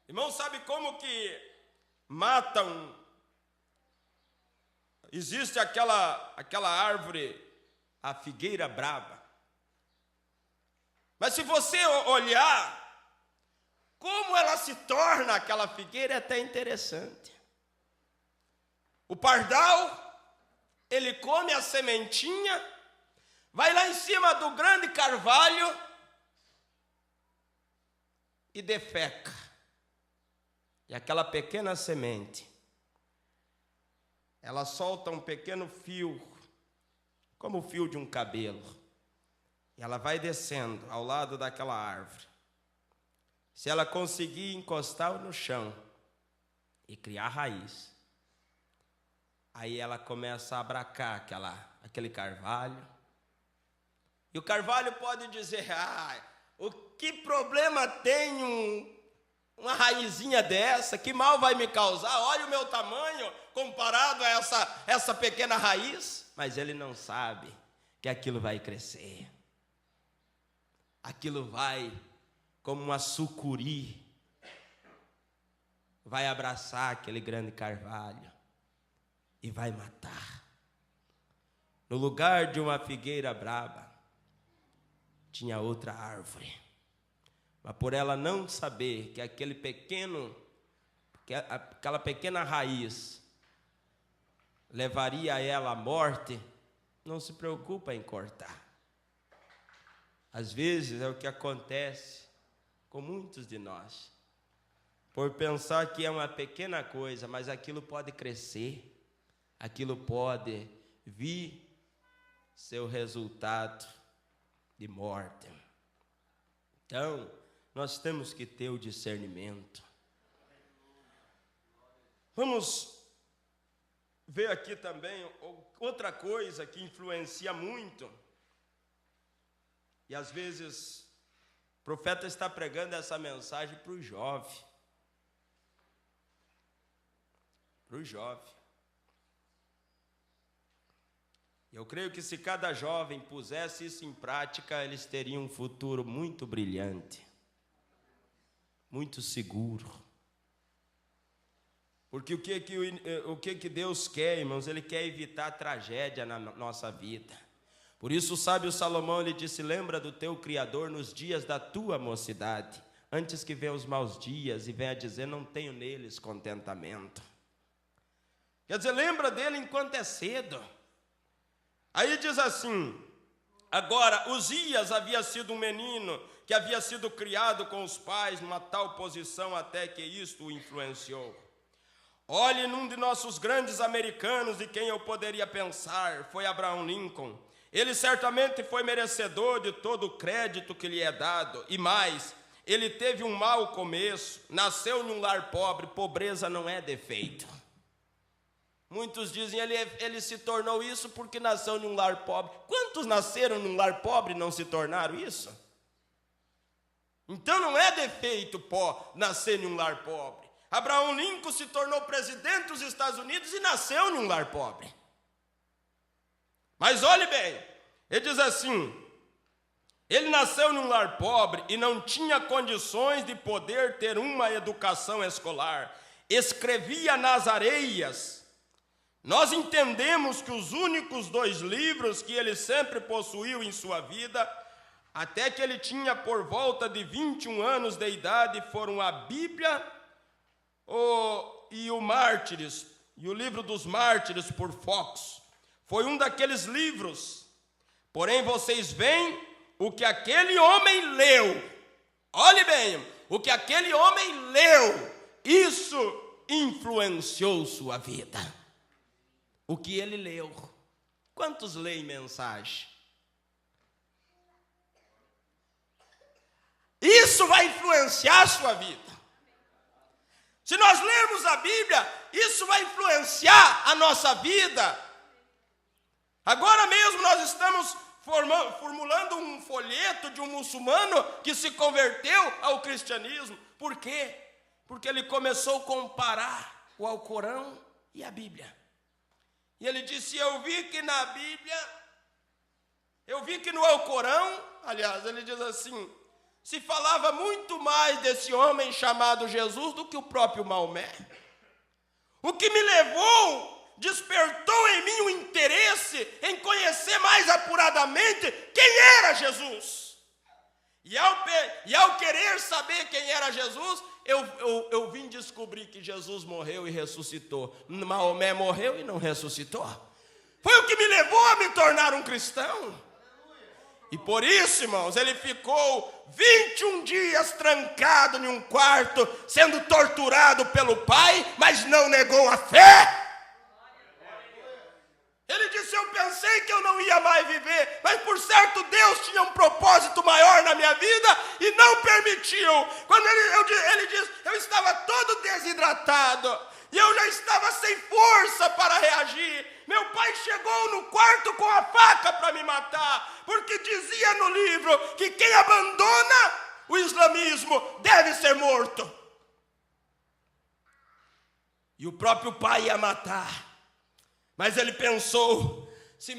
irmão, sabe como que matam? Existe aquela árvore, a figueira brava. Mas se você olhar como ela se torna aquela figueira, é até interessante. O pardal, ele come a sementinha, vai lá em cima do grande carvalho e defeca. E aquela pequena semente, ela solta um pequeno fio, como o fio de um cabelo. E ela vai descendo ao lado daquela árvore. Se ela conseguir encostar no chão e criar raiz, aí ela começa a abracar aquele carvalho. E o carvalho pode dizer, o que problema tem uma raizinha dessa? Que mal vai me causar? Olha o meu tamanho comparado a essa pequena raiz. Mas ele não sabe que aquilo vai crescer. Aquilo vai, como uma sucuri, vai abraçar aquele grande carvalho e vai matar. No lugar de uma figueira brava, tinha outra árvore. Mas por ela não saber que aquela pequena raiz levaria ela à morte, não se preocupa em cortar. Às vezes é o que acontece com muitos de nós. Por pensar que é uma pequena coisa, mas aquilo pode crescer, aquilo pode vir seu resultado de morte. Então, nós temos que ter o discernimento. Vamos ver aqui também outra coisa que influencia muito. E às vezes o profeta está pregando essa mensagem para o jovem. Para o jovem. Eu creio que se cada jovem pusesse isso em prática, eles teriam um futuro muito brilhante, muito seguro. Porque o que Deus quer, irmãos? Ele quer evitar tragédia na nossa vida. Por isso o sábio Salomão, ele disse: lembra do teu Criador nos dias da tua mocidade, antes que venham os maus dias e venha dizer: não tenho neles contentamento. Quer dizer, lembra dele enquanto é cedo. Aí diz assim: agora, Uzias havia sido um menino que havia sido criado com os pais numa tal posição até que isto o influenciou. Olhe, num de nossos grandes americanos, de quem eu poderia pensar, foi Abraham Lincoln. Ele certamente foi merecedor de todo o crédito que lhe é dado. E mais, ele teve um mau começo, nasceu num lar pobre. Pobreza não é defeito. Muitos dizem ele se tornou isso porque nasceu num lar pobre. Quantos nasceram num lar pobre e não se tornaram isso? Então não é defeito nascer num lar pobre. Abraham Lincoln se tornou presidente dos Estados Unidos e nasceu num lar pobre. Mas olhe bem, ele diz assim: ele nasceu num lar pobre e não tinha condições de poder ter uma educação escolar. Escrevia nas areias. Nós entendemos que os únicos 2 livros que ele sempre possuiu em sua vida, até que ele tinha por volta de 21 anos de idade, foram a Bíblia e o Mártires, e o livro dos Mártires por Fox. Foi um daqueles livros. Porém, vocês veem o que aquele homem leu. Olhe bem, o que aquele homem leu, isso influenciou sua vida. O que ele leu. Quantos leem mensagem? Isso vai influenciar a sua vida. Se nós lermos a Bíblia, isso vai influenciar a nossa vida. Agora mesmo nós estamos formulando um folheto de um muçulmano que se converteu ao cristianismo. Por quê? Porque ele começou a comparar o Alcorão e a Bíblia. E ele disse: eu vi que na Bíblia, eu vi que no Alcorão, aliás, ele diz assim, se falava muito mais desse homem chamado Jesus do que o próprio Maomé. O que me levou, despertou em mim o interesse em conhecer mais apuradamente quem era Jesus. E ao querer saber quem era Jesus, eu vim descobrir que Jesus morreu e ressuscitou. Maomé morreu e não ressuscitou. Foi o que me levou a me tornar um cristão. E por isso, irmãos, ele ficou 21 dias trancado em um quarto, sendo torturado pelo pai, mas não negou a fé. Ele disse: eu pensei que eu não ia mais viver, mas por certo Deus tinha um propósito maior na minha vida e não permitiu. Quando ele diz: eu estava todo desidratado e eu já estava sem força para reagir. Meu pai chegou no quarto com a faca para me matar, porque dizia no livro que quem abandona o islamismo deve ser morto. E o próprio pai ia matar. Mas ele pensou, se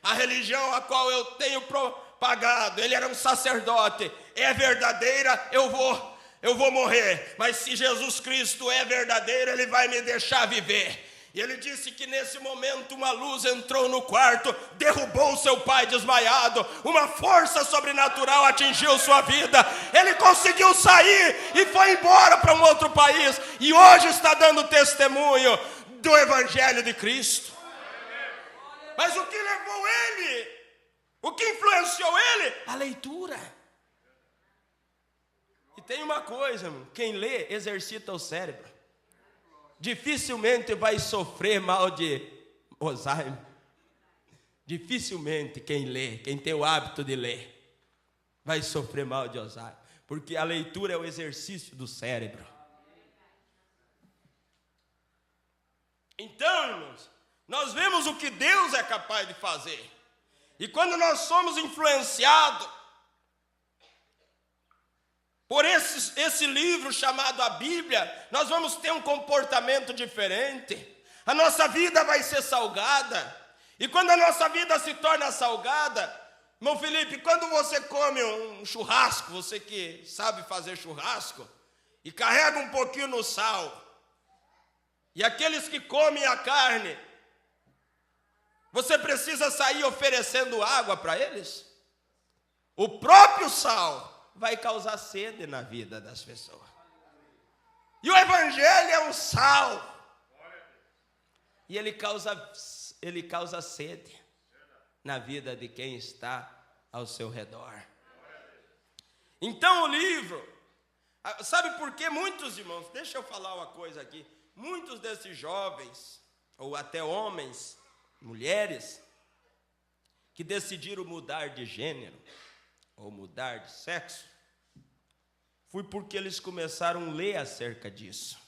a religião a qual eu tenho propagado, ele era um sacerdote, é verdadeira, eu vou morrer. Mas se Jesus Cristo é verdadeiro, ele vai me deixar viver. E ele disse que nesse momento uma luz entrou no quarto, derrubou seu pai desmaiado, uma força sobrenatural atingiu sua vida, ele conseguiu sair e foi embora para um outro país, e hoje está dando testemunho do Evangelho de Cristo. Mas o que levou ele, o que influenciou ele? A leitura. E tem uma coisa, irmão, quem lê exercita o cérebro. Dificilmente vai sofrer mal de Alzheimer. Dificilmente quem lê, quem tem o hábito de ler, vai sofrer mal de Alzheimer. Porque a leitura é o exercício do cérebro. Então, irmãos, nós vemos o que Deus é capaz de fazer. E quando nós somos influenciados por esse livro chamado a Bíblia, nós vamos ter um comportamento diferente. A nossa vida vai ser salgada. E quando a nossa vida se torna salgada, irmão Felipe, quando você come um churrasco, você que sabe fazer churrasco, e carrega um pouquinho no sal, E aqueles que comem a carne, você precisa sair oferecendo água para eles? O próprio sal vai causar sede na vida das pessoas. E o evangelho é um sal. E ele causa sede na vida de quem está ao seu redor. Então o livro, sabe por que muitos irmãos, deixa eu falar uma coisa aqui, muitos desses jovens, ou até homens, mulheres, que decidiram mudar de gênero, ou mudar de sexo, foi porque eles começaram a ler acerca disso.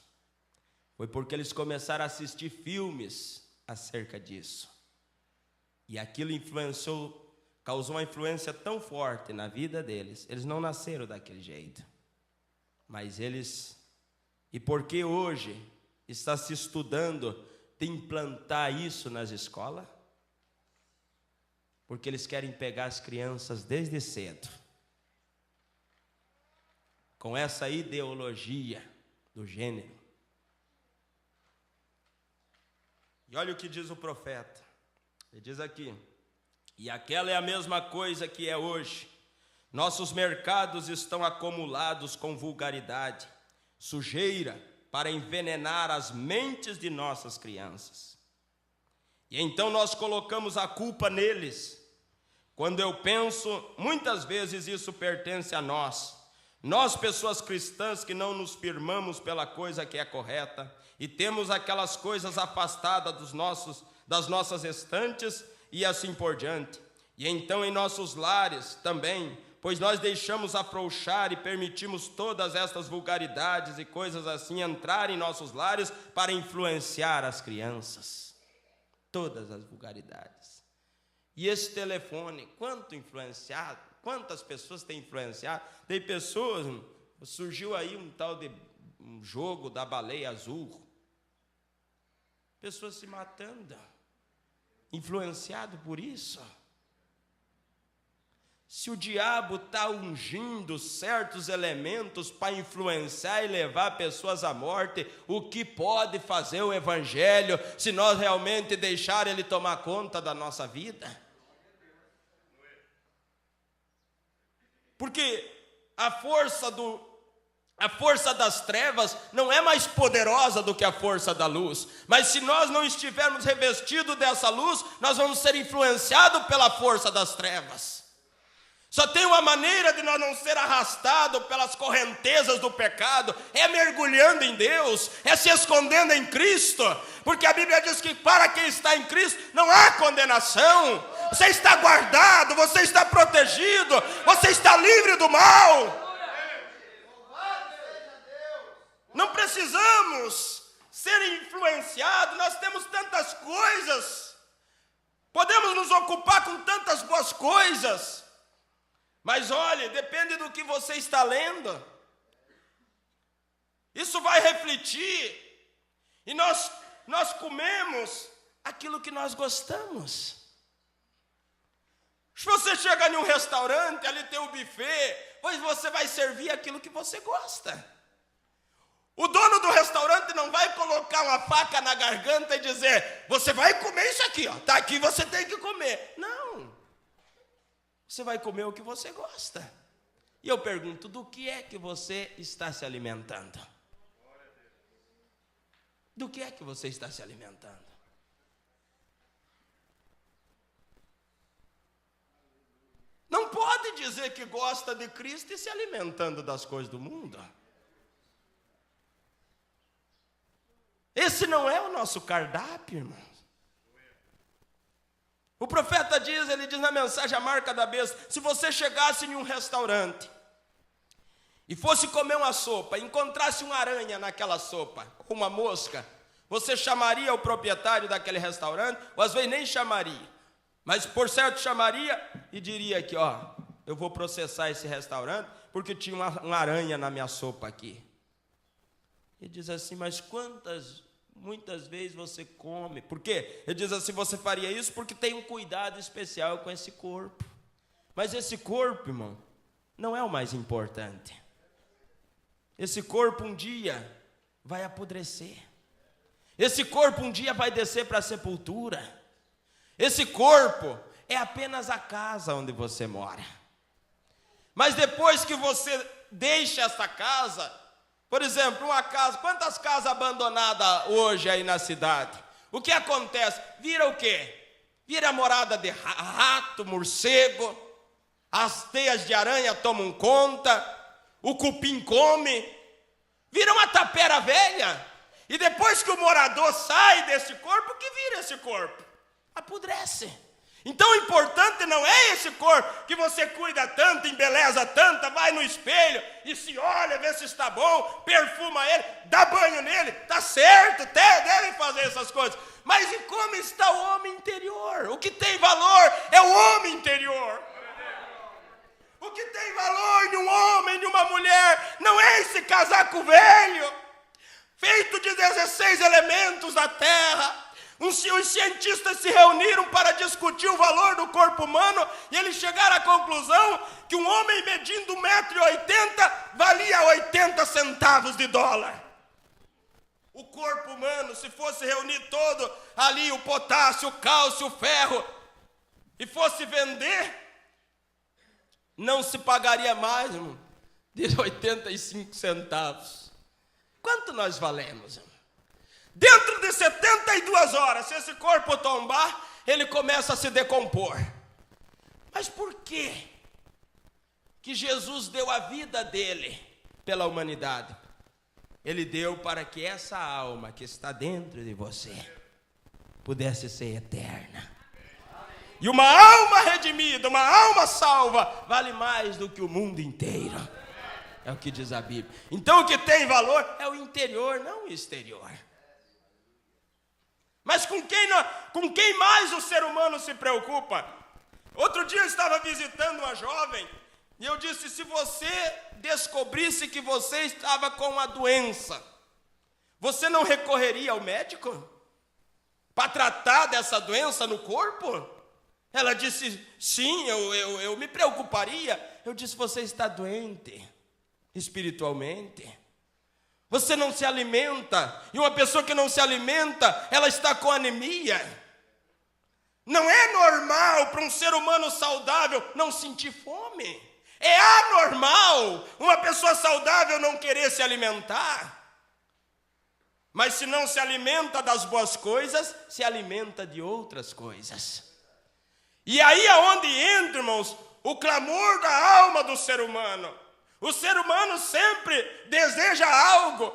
Foi porque eles começaram a assistir filmes acerca disso. E aquilo causou uma influência tão forte na vida deles. Eles não nasceram daquele jeito. Mas e porque hoje está se estudando de implantar isso nas escolas? Porque eles querem pegar as crianças desde cedo, com essa ideologia do gênero. E olha o que diz o profeta. Ele diz aqui: e aquela é a mesma coisa que é hoje. Nossos mercados estão acumulados com vulgaridade, sujeira para envenenar as mentes de nossas crianças. E então nós colocamos a culpa neles. Quando eu penso, muitas vezes isso pertence a nós. Nós, pessoas cristãs, que não nos firmamos pela coisa que é correta e temos aquelas coisas afastadas das nossas estantes e assim por diante. E então em nossos lares também, pois nós deixamos afrouxar e permitimos todas estas vulgaridades e coisas assim entrar em nossos lares para influenciar as crianças. Todas as vulgaridades. E esse telefone, quantas pessoas têm influenciado? Tem pessoas, surgiu aí um tal de um jogo da baleia azul. Pessoas se matando, influenciado por isso. Se o diabo está ungindo certos elementos para influenciar e levar pessoas à morte, o que pode fazer o evangelho se nós realmente deixar ele tomar conta da nossa vida? Porque a força das trevas não é mais poderosa do que a força da luz. Mas se nós não estivermos revestidos dessa luz, nós vamos ser influenciados pela força das trevas. Só tem uma maneira de nós não ser arrastados pelas correntezas do pecado, é mergulhando em Deus, é se escondendo em Cristo, porque a Bíblia diz que para quem está em Cristo não há condenação. Você está guardado, você está protegido, você está livre do mal. Não precisamos ser influenciados, nós temos tantas coisas, podemos nos ocupar com tantas boas coisas. Mas olhe, depende do que você está lendo. Isso vai refletir. E nós comemos aquilo que nós gostamos. Se você chega em um restaurante, ali tem o buffet, pois você vai servir aquilo que você gosta. O dono do restaurante não vai colocar uma faca na garganta e dizer: você vai comer isso aqui, ó, tá aqui, você tem que comer. Não. Você vai comer o que você gosta. E eu pergunto, do que é que você está se alimentando? Do que é que você está se alimentando? Não pode dizer que gosta de Cristo e se alimentando das coisas do mundo. Esse não é o nosso cardápio, irmão. O profeta diz, ele diz na mensagem, a marca da besta: se você chegasse em um restaurante e fosse comer uma sopa, encontrasse uma aranha naquela sopa, uma mosca, você chamaria o proprietário daquele restaurante? Ou às vezes nem chamaria, mas por certo chamaria e diria que, ó, eu vou processar esse restaurante porque tinha uma aranha na minha sopa aqui. E diz assim, mas muitas vezes você come. Por quê? Ele diz assim, você faria isso porque tem um cuidado especial com esse corpo. Mas esse corpo, irmão, não é o mais importante. Esse corpo um dia vai apodrecer. Esse corpo um dia vai descer para a sepultura. Esse corpo é apenas a casa onde você mora. Mas depois que você deixa essa casa, por exemplo, uma casa, quantas casas abandonadas hoje aí na cidade? O que acontece? Vira o quê? Vira morada de rato, morcego, as teias de aranha tomam conta, o cupim come, vira uma tapera velha. E depois que o morador sai desse corpo, o que vira esse corpo? Apodrece. Então o importante não é esse corpo que você cuida tanto, embeleza tanto, vai no espelho e se olha, vê se está bom, perfuma ele, dá banho nele, está certo, devem fazer essas coisas. Mas e como está o homem interior? O que tem valor é o homem interior. O que tem valor de um homem, de uma mulher, não é esse casaco velho, feito de 16 elementos da terra. Os cientistas se reuniram para discutir o valor do corpo humano e eles chegaram à conclusão que um homem medindo 1,80 m valia 80 centavos de dólar. O corpo humano, se fosse reunir todo ali o potássio, o cálcio, o ferro, e fosse vender, não se pagaria mais, irmão, de 85 centavos. Quanto nós valemos, irmão? Dentro de 72 horas, se esse corpo tombar, ele começa a se decompor. Mas por quê que Jesus deu a vida dele pela humanidade? Ele deu para que essa alma que está dentro de você pudesse ser eterna. E uma alma redimida, uma alma salva, vale mais do que o mundo inteiro. É o que diz a Bíblia. Então o que tem valor é o interior, não o exterior. Mas com quem mais o ser humano se preocupa? Outro dia eu estava visitando uma jovem e eu disse, se você descobrisse que você estava com uma doença, você não recorreria ao médico para tratar dessa doença no corpo? Ela disse, sim, eu me preocuparia. Eu disse, você está doente espiritualmente. Você não se alimenta, e uma pessoa que não se alimenta, ela está com anemia. Não é normal para um ser humano saudável não sentir fome. É anormal uma pessoa saudável não querer se alimentar. Mas se não se alimenta das boas coisas, se alimenta de outras coisas. E aí é onde entra, irmãos, o clamor da alma do ser humano. O ser humano sempre deseja algo.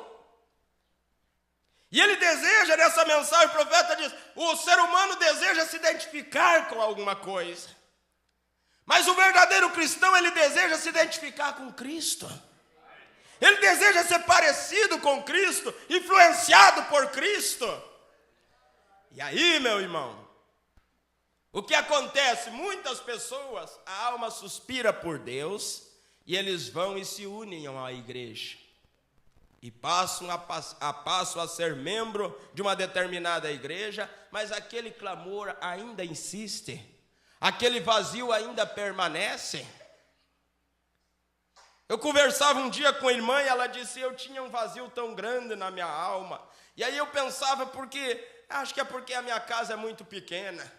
E ele deseja, nessa mensagem, o profeta diz, o ser humano deseja se identificar com alguma coisa. Mas o verdadeiro cristão, ele deseja se identificar com Cristo. Ele deseja ser parecido com Cristo, influenciado por Cristo. E aí, meu irmão, o que acontece? Muitas pessoas, a alma suspira por Deus, e eles vão e se unem à igreja. E passam a ser membro de uma determinada igreja, mas aquele clamor ainda insiste. Aquele vazio ainda permanece. Eu conversava um dia com a irmã e ela disse, eu tinha um vazio tão grande na minha alma. E aí eu pensava, acho que é porque a minha casa é muito pequena.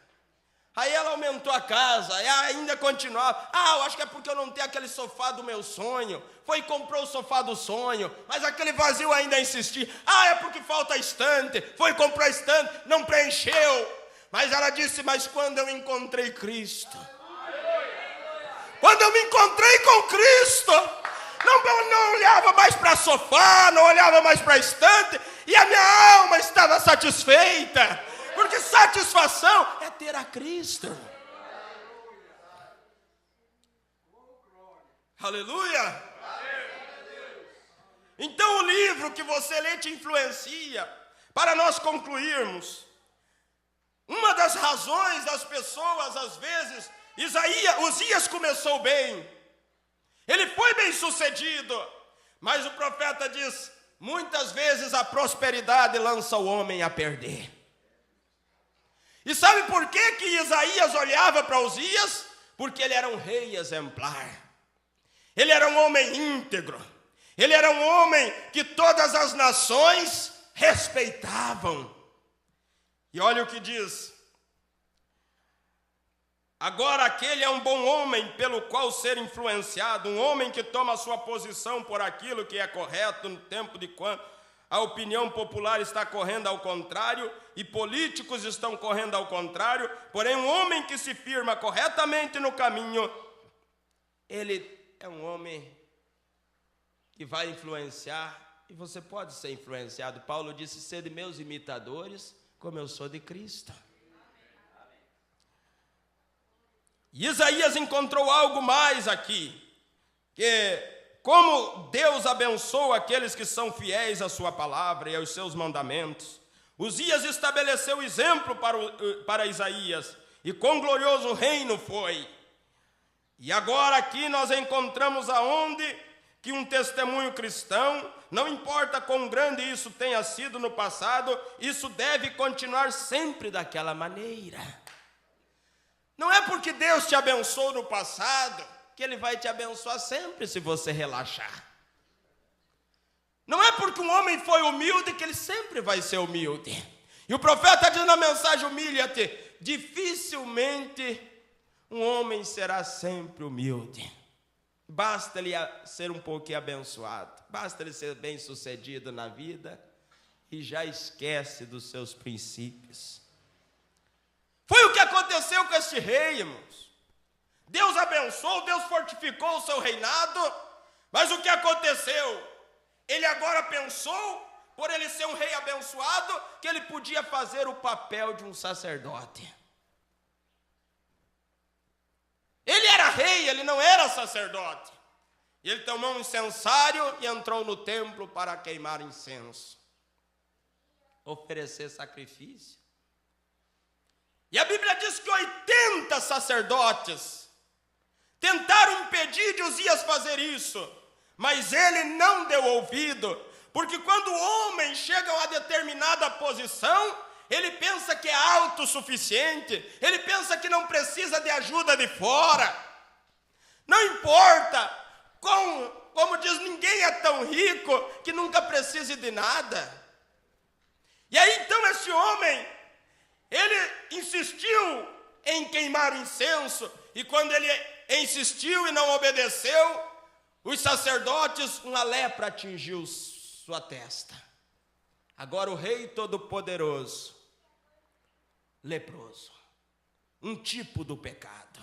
Aí ela aumentou a casa, e ainda continuava. Eu acho que é porque eu não tenho aquele sofá do meu sonho. Foi e comprou o sofá do sonho, mas aquele vazio ainda insistia. É porque falta estante. Foi e comprou a estante, não preencheu. Mas ela disse, mas quando eu encontrei Cristo, quando eu me encontrei com Cristo, não olhava mais para sofá, não olhava mais para estante, e a minha alma estava satisfeita. Porque satisfação é ter a Cristo. Aleluia. Então o livro que você lê te influencia. Para nós concluirmos, uma das razões das pessoas, às vezes, Uzias começou bem. Ele foi bem sucedido. Mas o profeta diz, muitas vezes a prosperidade lança o homem a perder. E sabe por que Isaías olhava para Uzias? Porque ele era um rei exemplar. Ele era um homem íntegro. Ele era um homem que todas as nações respeitavam. E olha o que diz: agora aquele é um bom homem pelo qual ser influenciado, um homem que toma sua posição por aquilo que é correto no tempo de quando a opinião popular está correndo ao contrário e políticos estão correndo ao contrário. Porém, um homem que se firma corretamente no caminho, ele é um homem que vai influenciar, e você pode ser influenciado. Paulo disse: sede meus imitadores, como eu sou de Cristo. E Isaías encontrou algo mais aqui, que como Deus abençoa aqueles que são fiéis à sua palavra e aos seus mandamentos, Uzias estabeleceu exemplo para Isaías, e quão glorioso reino foi. E agora aqui nós encontramos aonde que um testemunho cristão, não importa quão grande isso tenha sido no passado, isso deve continuar sempre daquela maneira. Não é porque Deus te abençoou no passado que Ele vai te abençoar sempre se você relaxar. Não é porque um homem foi humilde que ele sempre vai ser humilde. E o profeta diz na mensagem: humilha-te. Dificilmente um homem será sempre humilde. Basta ele ser um pouquinho abençoado, basta ele ser bem sucedido na vida e já esquece dos seus princípios. Foi o que aconteceu com este rei, irmãos. Deus abençoou, Deus fortificou o seu reinado, mas o que aconteceu? Ele agora pensou, por ele ser um rei abençoado, que ele podia fazer o papel de um sacerdote. Ele era rei, ele não era sacerdote. E ele tomou um incensário e entrou no templo para queimar incenso, oferecer sacrifício. E a Bíblia diz que 80 sacerdotes tentaram impedir de Uzias fazer isso, mas ele não deu ouvido, porque quando o homem chega a uma determinada posição, ele pensa que é autossuficiente, ele pensa que não precisa de ajuda de fora. Não importa, como diz, ninguém é tão rico que nunca precise de nada. E aí então esse homem, ele insistiu em queimar o incenso, e quando ele insistiu e não obedeceu, os sacerdotes, uma lepra atingiu sua testa. Agora o rei todo-poderoso, leproso, um tipo do pecado.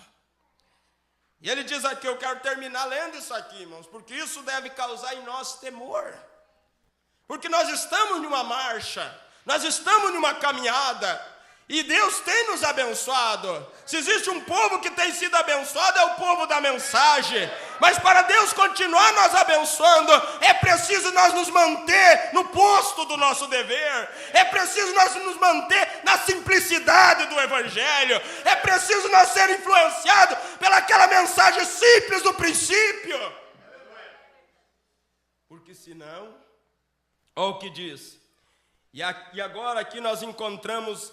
E ele diz aqui, eu quero terminar lendo isso aqui, irmãos, porque isso deve causar em nós temor. Porque nós estamos numa marcha, nós estamos numa caminhada, e Deus tem nos abençoado. Se existe um povo que tem sido abençoado, é o povo da mensagem. Mas para Deus continuar nos abençoando, é preciso nós nos manter no posto do nosso dever. É preciso nós nos manter na simplicidade do Evangelho. É preciso nós ser influenciados pelaquela mensagem simples do princípio. Porque senão, olha o que diz. E agora aqui nós encontramos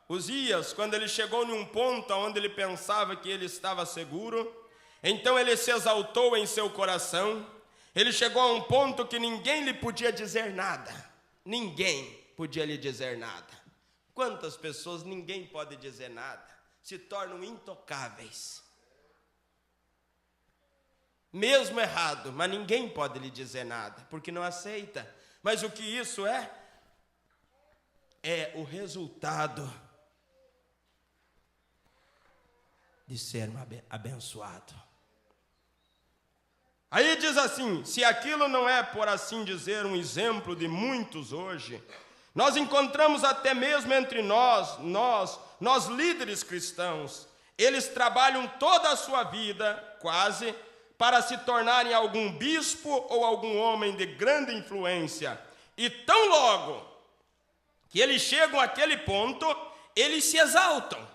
Uzias, quando ele chegou em um ponto onde ele pensava que ele estava seguro, então ele se exaltou em seu coração, ele chegou a um ponto que ninguém lhe podia dizer nada, ninguém podia lhe dizer nada. Quantas pessoas ninguém pode dizer nada, se tornam intocáveis, mesmo errado, mas ninguém pode lhe dizer nada, porque não aceita. Mas o que isso é o resultado de ser abençoado. Aí diz assim, se aquilo não é, por assim dizer, um exemplo de muitos hoje, nós encontramos até mesmo entre nós líderes cristãos, eles trabalham toda a sua vida, quase, para se tornarem algum bispo ou algum homem de grande influência, e tão logo que eles chegam àquele ponto, eles se exaltam.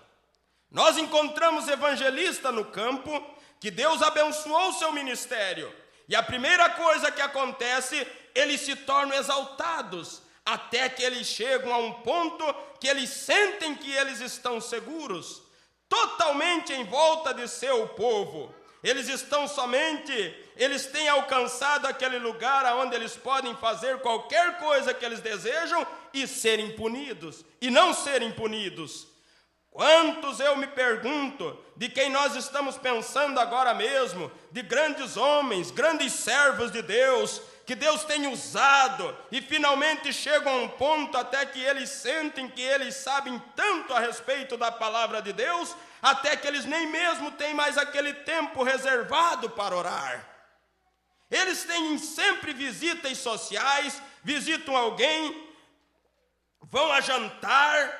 Nós encontramos evangelistas no campo, que Deus abençoou o seu ministério, e a primeira coisa que acontece, eles se tornam exaltados, até que eles chegam a um ponto que eles sentem que eles estão seguros, totalmente em volta de seu povo. eles têm alcançado aquele lugar onde eles podem fazer qualquer coisa que eles desejam e serem punidos, e não serem punidos. Quantos, eu me pergunto, de quem nós estamos pensando agora mesmo, de grandes homens, grandes servos de Deus, que Deus tem usado, e finalmente chegam a um ponto até que eles sentem que eles sabem tanto a respeito da palavra de Deus, até que eles nem mesmo têm mais aquele tempo reservado para orar. Eles têm sempre visitas sociais, visitam alguém, vão a jantar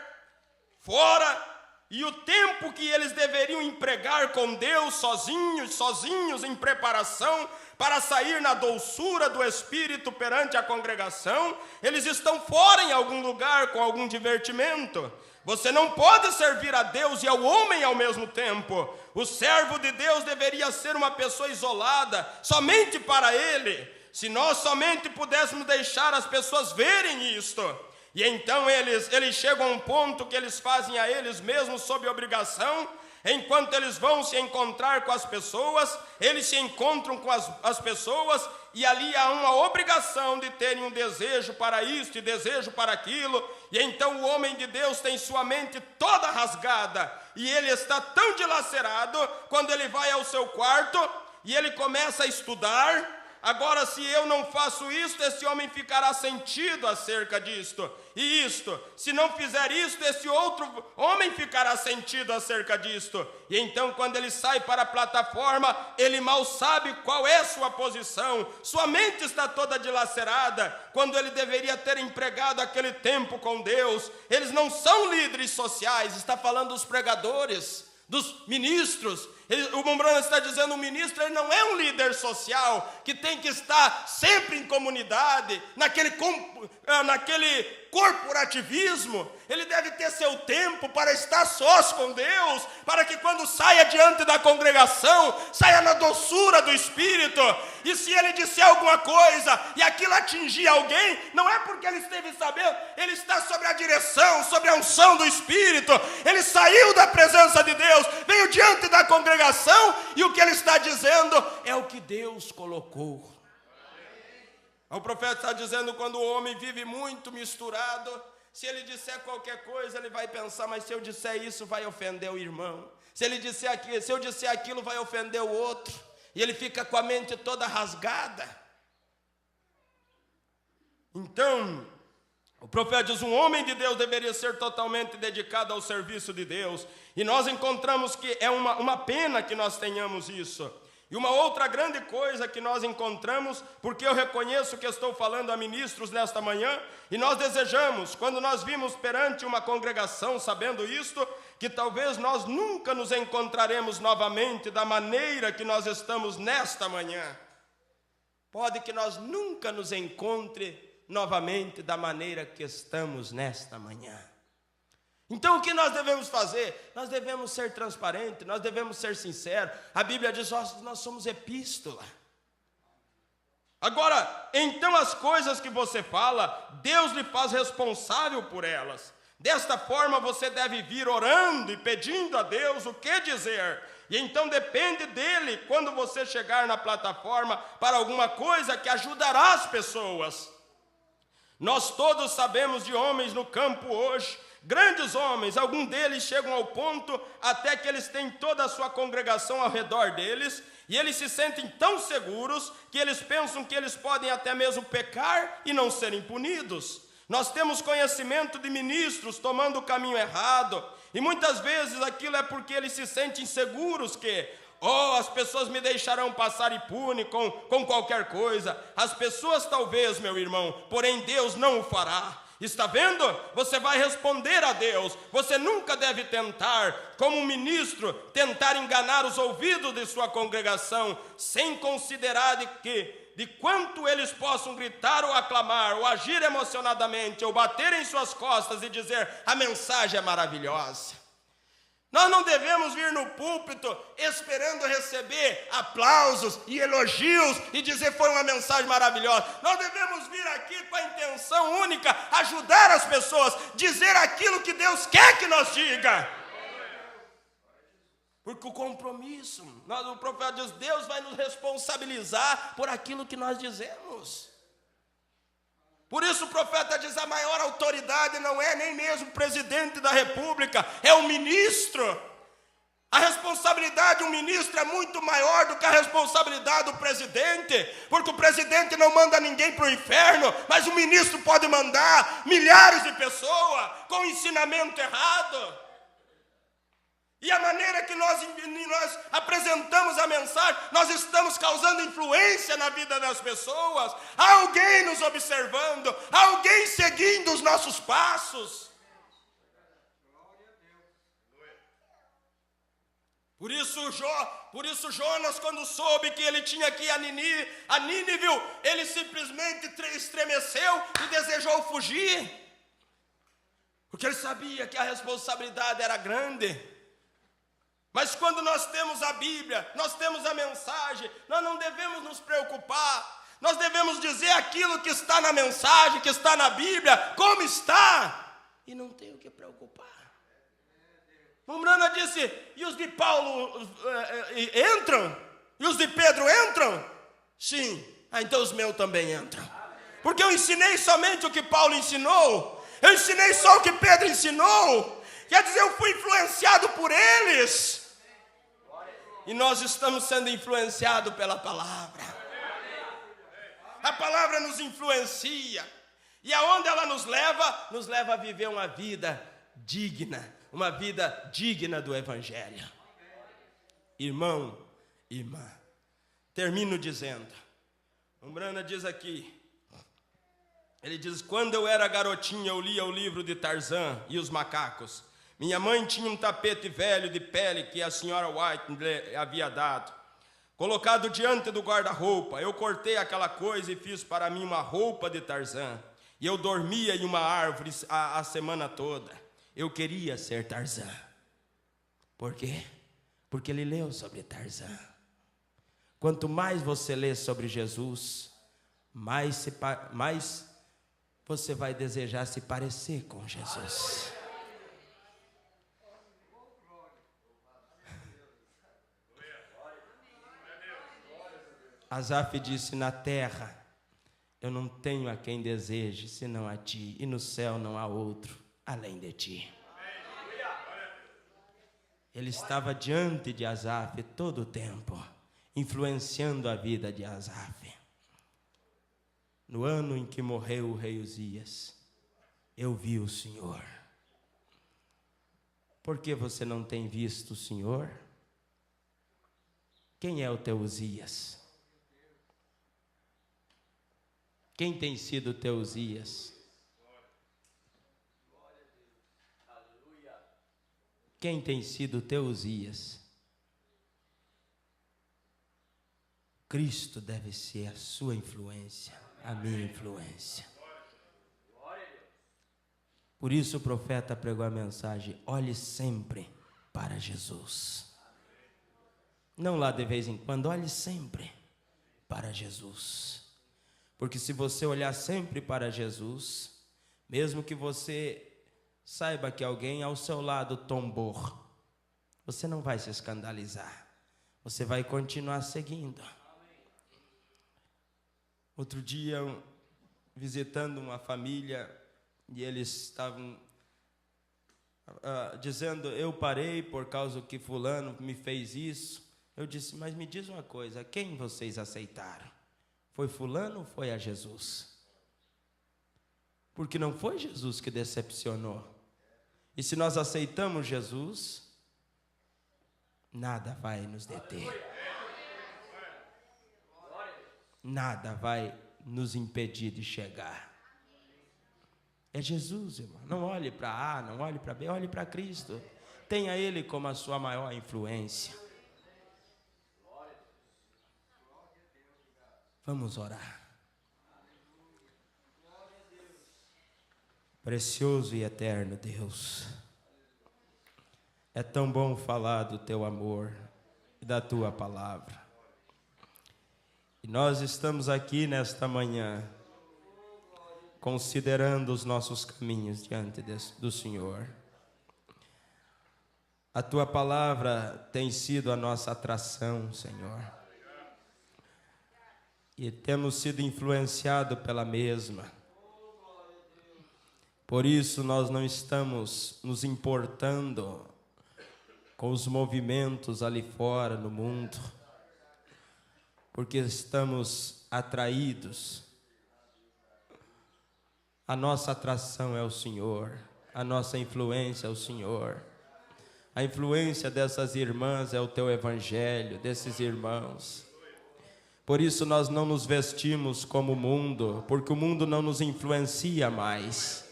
fora, e o tempo que eles deveriam empregar com Deus sozinhos em preparação para sair na doçura do Espírito perante a congregação, eles estão fora em algum lugar com algum divertimento. Você não pode servir a Deus e ao homem ao mesmo tempo. O servo de Deus deveria ser uma pessoa isolada, somente para ele. Se nós somente pudéssemos deixar as pessoas verem isto, e então eles chegam a um ponto que eles fazem a eles mesmos sob obrigação, enquanto eles vão se encontrar com as pessoas, eles se encontram com as pessoas, e ali há uma obrigação de terem um desejo para isto e desejo para aquilo, e então o homem de Deus tem sua mente toda rasgada, e ele está tão dilacerado, quando ele vai ao seu quarto, e ele começa a estudar. Agora, se eu não faço isto, esse homem ficará sentido acerca disto, e isto, se não fizer isto, esse outro homem ficará sentido acerca disto, e então quando ele sai para a plataforma, ele mal sabe qual é sua posição, sua mente está toda dilacerada, quando ele deveria ter empregado aquele tempo com Deus. Eles não são líderes sociais, está falando dos pregadores, dos ministros. O Mombrana está dizendo, o ministro ele não é um líder social, que tem que estar sempre em comunidade, naquele corporativismo. Ele deve ter seu tempo para estar sós com Deus, para que quando saia diante da congregação, saia na doçura do Espírito, e se ele disser alguma coisa, e aquilo atingir alguém, não é porque ele esteve sabendo, ele está sob a direção, sob a unção do Espírito, ele saiu da presença de Deus, veio diante da congregação, e o que ele está dizendo é o que Deus colocou. O profeta está dizendo, quando o homem vive muito misturado, se ele disser qualquer coisa, ele vai pensar, mas se eu disser isso, vai ofender o irmão. Se eu disser aquilo, vai ofender o outro. E ele fica com a mente toda rasgada. Então, o profeta diz, um homem de Deus deveria ser totalmente dedicado ao serviço de Deus. E nós encontramos que é uma pena que nós tenhamos isso. E uma outra grande coisa que nós encontramos, porque eu reconheço que estou falando a ministros nesta manhã, e nós desejamos, quando nós vimos perante uma congregação sabendo isto, que talvez nós nunca nos encontraremos novamente da maneira que nós estamos nesta manhã. Pode que nós nunca nos encontre novamente da maneira que estamos nesta manhã. Então o que nós devemos fazer? Nós devemos ser transparentes, nós devemos ser sinceros. A Bíblia diz, nós somos epístola. Agora, então as coisas que você fala, Deus lhe faz responsável por elas. Desta forma você deve vir orando e pedindo a Deus o que dizer. E então depende dele quando você chegar na plataforma para alguma coisa que ajudará as pessoas. Nós todos sabemos de homens no campo hoje, grandes homens, alguns deles chegam ao ponto até que eles têm toda a sua congregação ao redor deles, e eles se sentem tão seguros que eles pensam que eles podem até mesmo pecar e não serem punidos. Nós temos conhecimento de ministros tomando o caminho errado, e muitas vezes aquilo é porque eles se sentem seguros que as pessoas me deixarão passar impune com qualquer coisa. As pessoas talvez, meu irmão, porém Deus não o fará. Está vendo? Você vai responder a Deus. Você nunca deve tentar, como um ministro, tentar enganar os ouvidos de sua congregação, sem considerar de quanto eles possam gritar ou aclamar, ou agir emocionadamente, ou bater em suas costas e dizer, a mensagem é maravilhosa. Nós não devemos vir no púlpito esperando receber aplausos e elogios e dizer foi uma mensagem maravilhosa. Nós devemos vir aqui com a intenção única, ajudar as pessoas, dizer aquilo que Deus quer que nós diga. Porque o compromisso, o profeta diz, Deus vai nos responsabilizar por aquilo que nós dizemos. Por isso o profeta diz, a maior autoridade não é nem mesmo o presidente da república, é o ministro. A responsabilidade de um ministro é muito maior do que a responsabilidade do presidente, porque o presidente não manda ninguém para o inferno, mas o ministro pode mandar milhares de pessoas com ensinamento errado. E a maneira que nós apresentamos a mensagem, nós estamos causando influência na vida das pessoas. Há alguém nos observando, há alguém seguindo os nossos passos. Por isso Jonas, quando soube que ele tinha que ir a Nínive, ele simplesmente estremeceu e desejou fugir. Porque ele sabia que a responsabilidade era grande. Mas quando nós temos a Bíblia, nós temos a mensagem, nós não devemos nos preocupar. Nós devemos dizer aquilo que está na mensagem, que está na Bíblia, como está. E não tem o que preocupar. Umbrana disse, e os de Paulo entram? E os de Pedro entram? Sim, então os meus também entram. Porque eu ensinei somente o que Paulo ensinou. Eu ensinei só o que Pedro ensinou. Quer dizer, eu fui influenciado por eles. E nós estamos sendo influenciados pela palavra. A palavra nos influencia. E aonde ela nos leva a viver uma vida digna. Uma vida digna do Evangelho. Irmão, irmã, termino dizendo, Umbrana diz aqui, ele diz, quando eu era garotinha eu lia o livro de Tarzan e os macacos. Minha mãe tinha um tapete velho de pele que a senhora White lhe havia dado. Colocado diante do guarda-roupa, eu cortei aquela coisa e fiz para mim uma roupa de Tarzan. E eu dormia em uma árvore a semana toda. Eu queria ser Tarzan. Por quê? Porque ele leu sobre Tarzan. Quanto mais você lê sobre Jesus, mais você vai desejar se parecer com Jesus. Asaf disse, na terra eu não tenho a quem deseje senão a ti, e no céu não há outro além de ti. Ele estava diante de Asaf todo o tempo, influenciando a vida de Asaf. No ano em que morreu o rei Uzias, eu vi o Senhor. Por que você não tem visto o Senhor? Quem é o teu Uzias? Quem tem sido o teu Uzias? Quem tem sido o teu Uzias? Cristo deve ser a sua influência, a minha influência. Por isso o profeta pregou a mensagem, olhe sempre para Jesus. Não lá de vez em quando, olhe sempre para Jesus. Porque se você olhar sempre para Jesus, mesmo que você saiba que alguém ao seu lado tombou, você não vai se escandalizar. Você vai continuar seguindo. Outro dia, visitando uma família, e eles estavam dizendo, eu parei por causa que fulano me fez isso. Eu disse, mas me diz uma coisa, quem vocês aceitaram? Foi fulano ou foi a Jesus? Porque não foi Jesus que decepcionou. E se nós aceitamos Jesus, nada vai nos deter. Nada vai nos impedir de chegar. É Jesus, irmão. Não olhe para A, não olhe para B, olhe para Cristo. Tenha Ele como a sua maior influência. Vamos orar. Precioso e eterno Deus, é tão bom falar do teu amor e da tua palavra. E nós estamos aqui nesta manhã, considerando os nossos caminhos diante do Senhor. A Tua palavra tem sido a nossa atração, Senhor. E temos sido influenciados pela mesma. Por isso nós não estamos nos importando com os movimentos ali fora no mundo, porque estamos atraídos. A nossa atração é o Senhor, a nossa influência é o Senhor. A influência dessas irmãs é o Teu Evangelho, desses irmãos. Por isso nós não nos vestimos como o mundo, porque o mundo não nos influencia mais.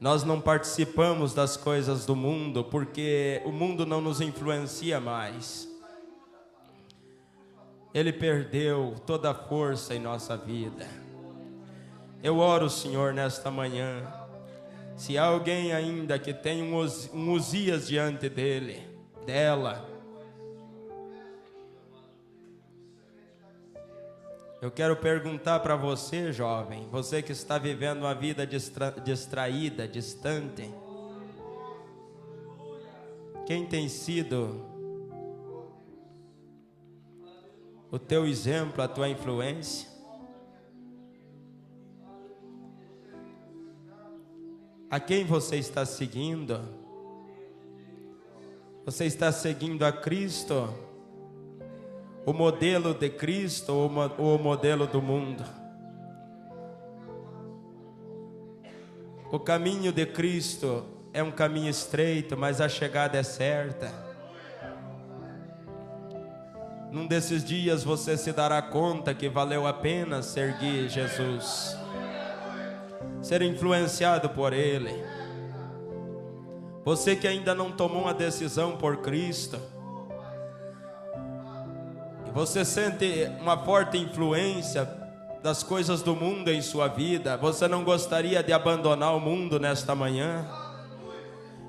Nós não participamos das coisas do mundo, porque o mundo não nos influencia mais. Ele perdeu toda a força em nossa vida. Eu oro, Senhor, nesta manhã. Se há alguém ainda que tem um Uzias diante dela, eu quero perguntar para você, jovem, você que está vivendo uma vida distraída, distante, quem tem sido o teu exemplo, a tua influência? A quem você está seguindo? Você está seguindo a Cristo? O modelo de Cristo ou o modelo do mundo? O caminho de Cristo é um caminho estreito, mas a chegada é certa. Num desses dias você se dará conta que valeu a pena seguir Jesus, ser influenciado por Ele. Você que ainda não tomou uma decisão por Cristo, e você sente uma forte influência das coisas do mundo em sua vida, você não gostaria de abandonar o mundo nesta manhã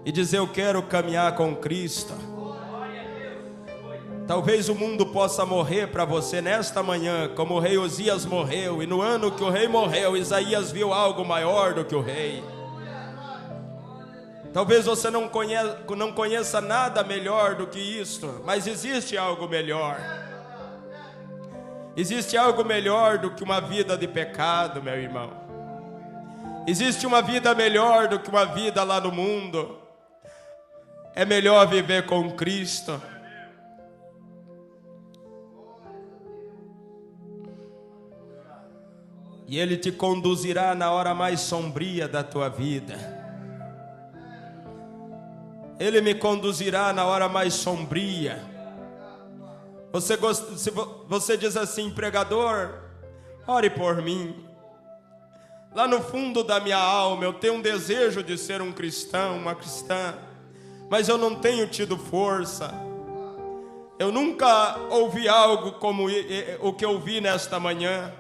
e dizer: eu quero caminhar com Cristo? Talvez o mundo possa morrer para você nesta manhã, como o rei Uzias morreu, e no ano que o rei morreu, Isaías viu algo maior do que o rei. Talvez você não conheça nada melhor do que isto, mas existe algo melhor. Existe algo melhor do que uma vida de pecado, meu irmão. Existe uma vida melhor do que uma vida lá no mundo. É melhor viver com Cristo. E Ele te conduzirá na hora mais sombria da tua vida. Ele me conduzirá na hora mais sombria. Você diz assim: pregador, ore por mim. Lá no fundo da minha alma eu tenho um desejo de ser um cristão, uma cristã, mas eu não tenho tido força. Eu nunca ouvi algo como o que eu vi nesta manhã.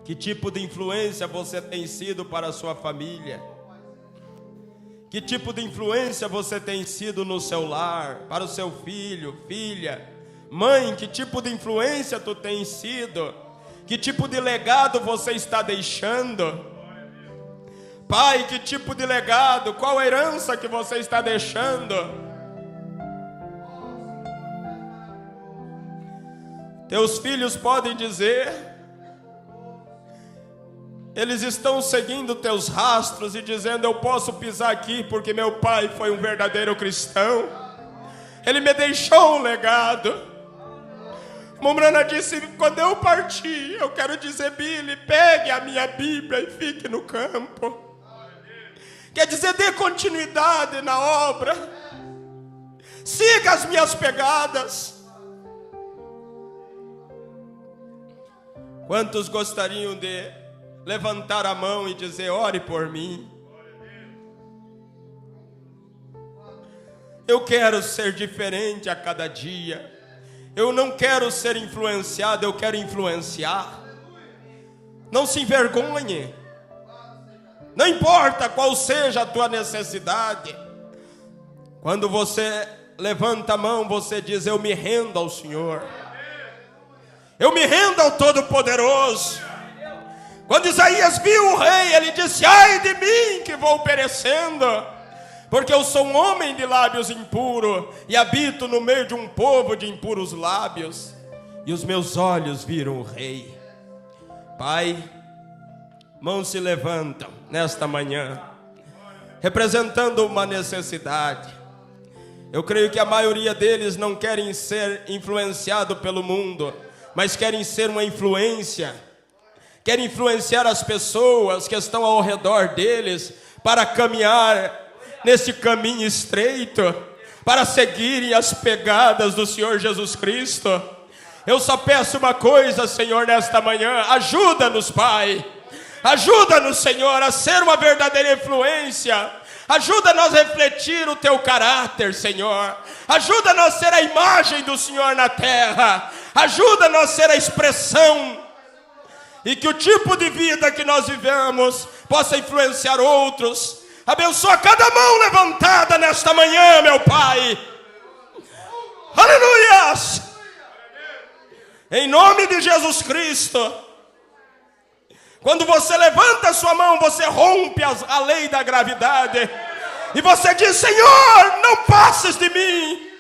Que tipo de influência você tem sido para a sua família? Que tipo de influência você tem sido no seu lar, para o seu filho, filha? Mãe, que tipo de influência tu tens sido? Que tipo de legado você está deixando? Pai, que tipo de legado, qual a herança que você está deixando? Teus filhos podem dizer... Eles estão seguindo teus rastros e dizendo: eu posso pisar aqui porque meu pai foi um verdadeiro cristão. Ele me deixou um legado. Mombrana disse: quando eu partir, eu quero dizer, Billy, pegue a minha Bíblia e fique no campo. Quer dizer, dê continuidade na obra. Siga as minhas pegadas. Quantos gostariam de levantar a mão e dizer: ore por mim? Eu quero ser diferente a cada dia. Eu não quero ser influenciado, eu quero influenciar. Não se envergonhe. Não importa qual seja a tua necessidade. Quando você levanta a mão, você diz: eu me rendo ao Senhor. Eu me rendo ao Todo-Poderoso. Quando Isaías viu o rei, ele disse: ai de mim que vou perecendo, porque eu sou um homem de lábios impuros e habito no meio de um povo de impuros lábios, e os meus olhos viram o rei. Pai, mãos se levantam nesta manhã, representando uma necessidade. Eu creio que a maioria deles não querem ser influenciado pelo mundo, mas querem ser uma influência, querem influenciar as pessoas que estão ao redor deles para caminhar nesse caminho estreito, para seguirem as pegadas do Senhor Jesus Cristo. Eu só peço uma coisa, Senhor, nesta manhã: ajuda-nos, Pai. Ajuda-nos, Senhor, a ser uma verdadeira influência. Ajuda-nos a refletir o Teu caráter, Senhor. Ajuda-nos a ser a imagem do Senhor na terra. Ajuda-nos a ser a expressão, e que o tipo de vida que nós vivemos possa influenciar outros. Abençoa cada mão levantada nesta manhã, meu Pai. Aleluias! Em nome de Jesus Cristo. Quando você levanta a sua mão, você rompe a lei da gravidade. E você diz: Senhor, não passes de mim.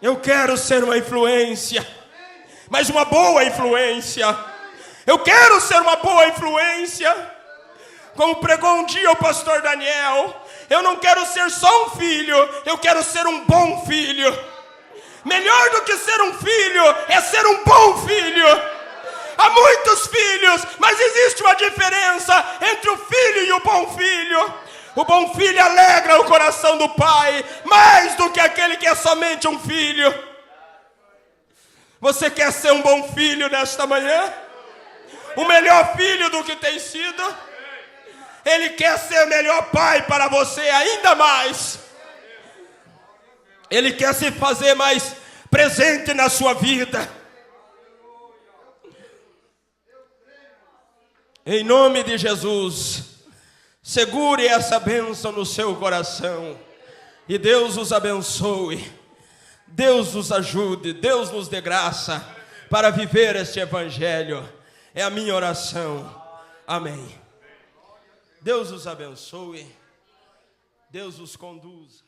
Eu quero ser uma influência, mas uma boa influência. Eu quero ser uma boa influência. Como pregou um dia o pastor Daniel, eu não quero ser só um filho, eu quero ser um bom filho. Melhor do que ser um filho é ser um bom filho. Há muitos filhos, mas existe uma diferença entre o filho e o bom filho. O bom filho alegra o coração do pai, mais do que aquele que é somente um filho. Você quer ser um bom filho nesta manhã? O melhor filho do que tem sido? Ele quer ser o melhor pai para você ainda mais. Ele quer se fazer mais presente na sua vida. Em nome de Jesus, segure essa bênção no seu coração. E Deus os abençoe. Deus os ajude. Deus nos dê graça para viver este evangelho. É a minha oração. Amém. Deus os abençoe. Deus os conduza.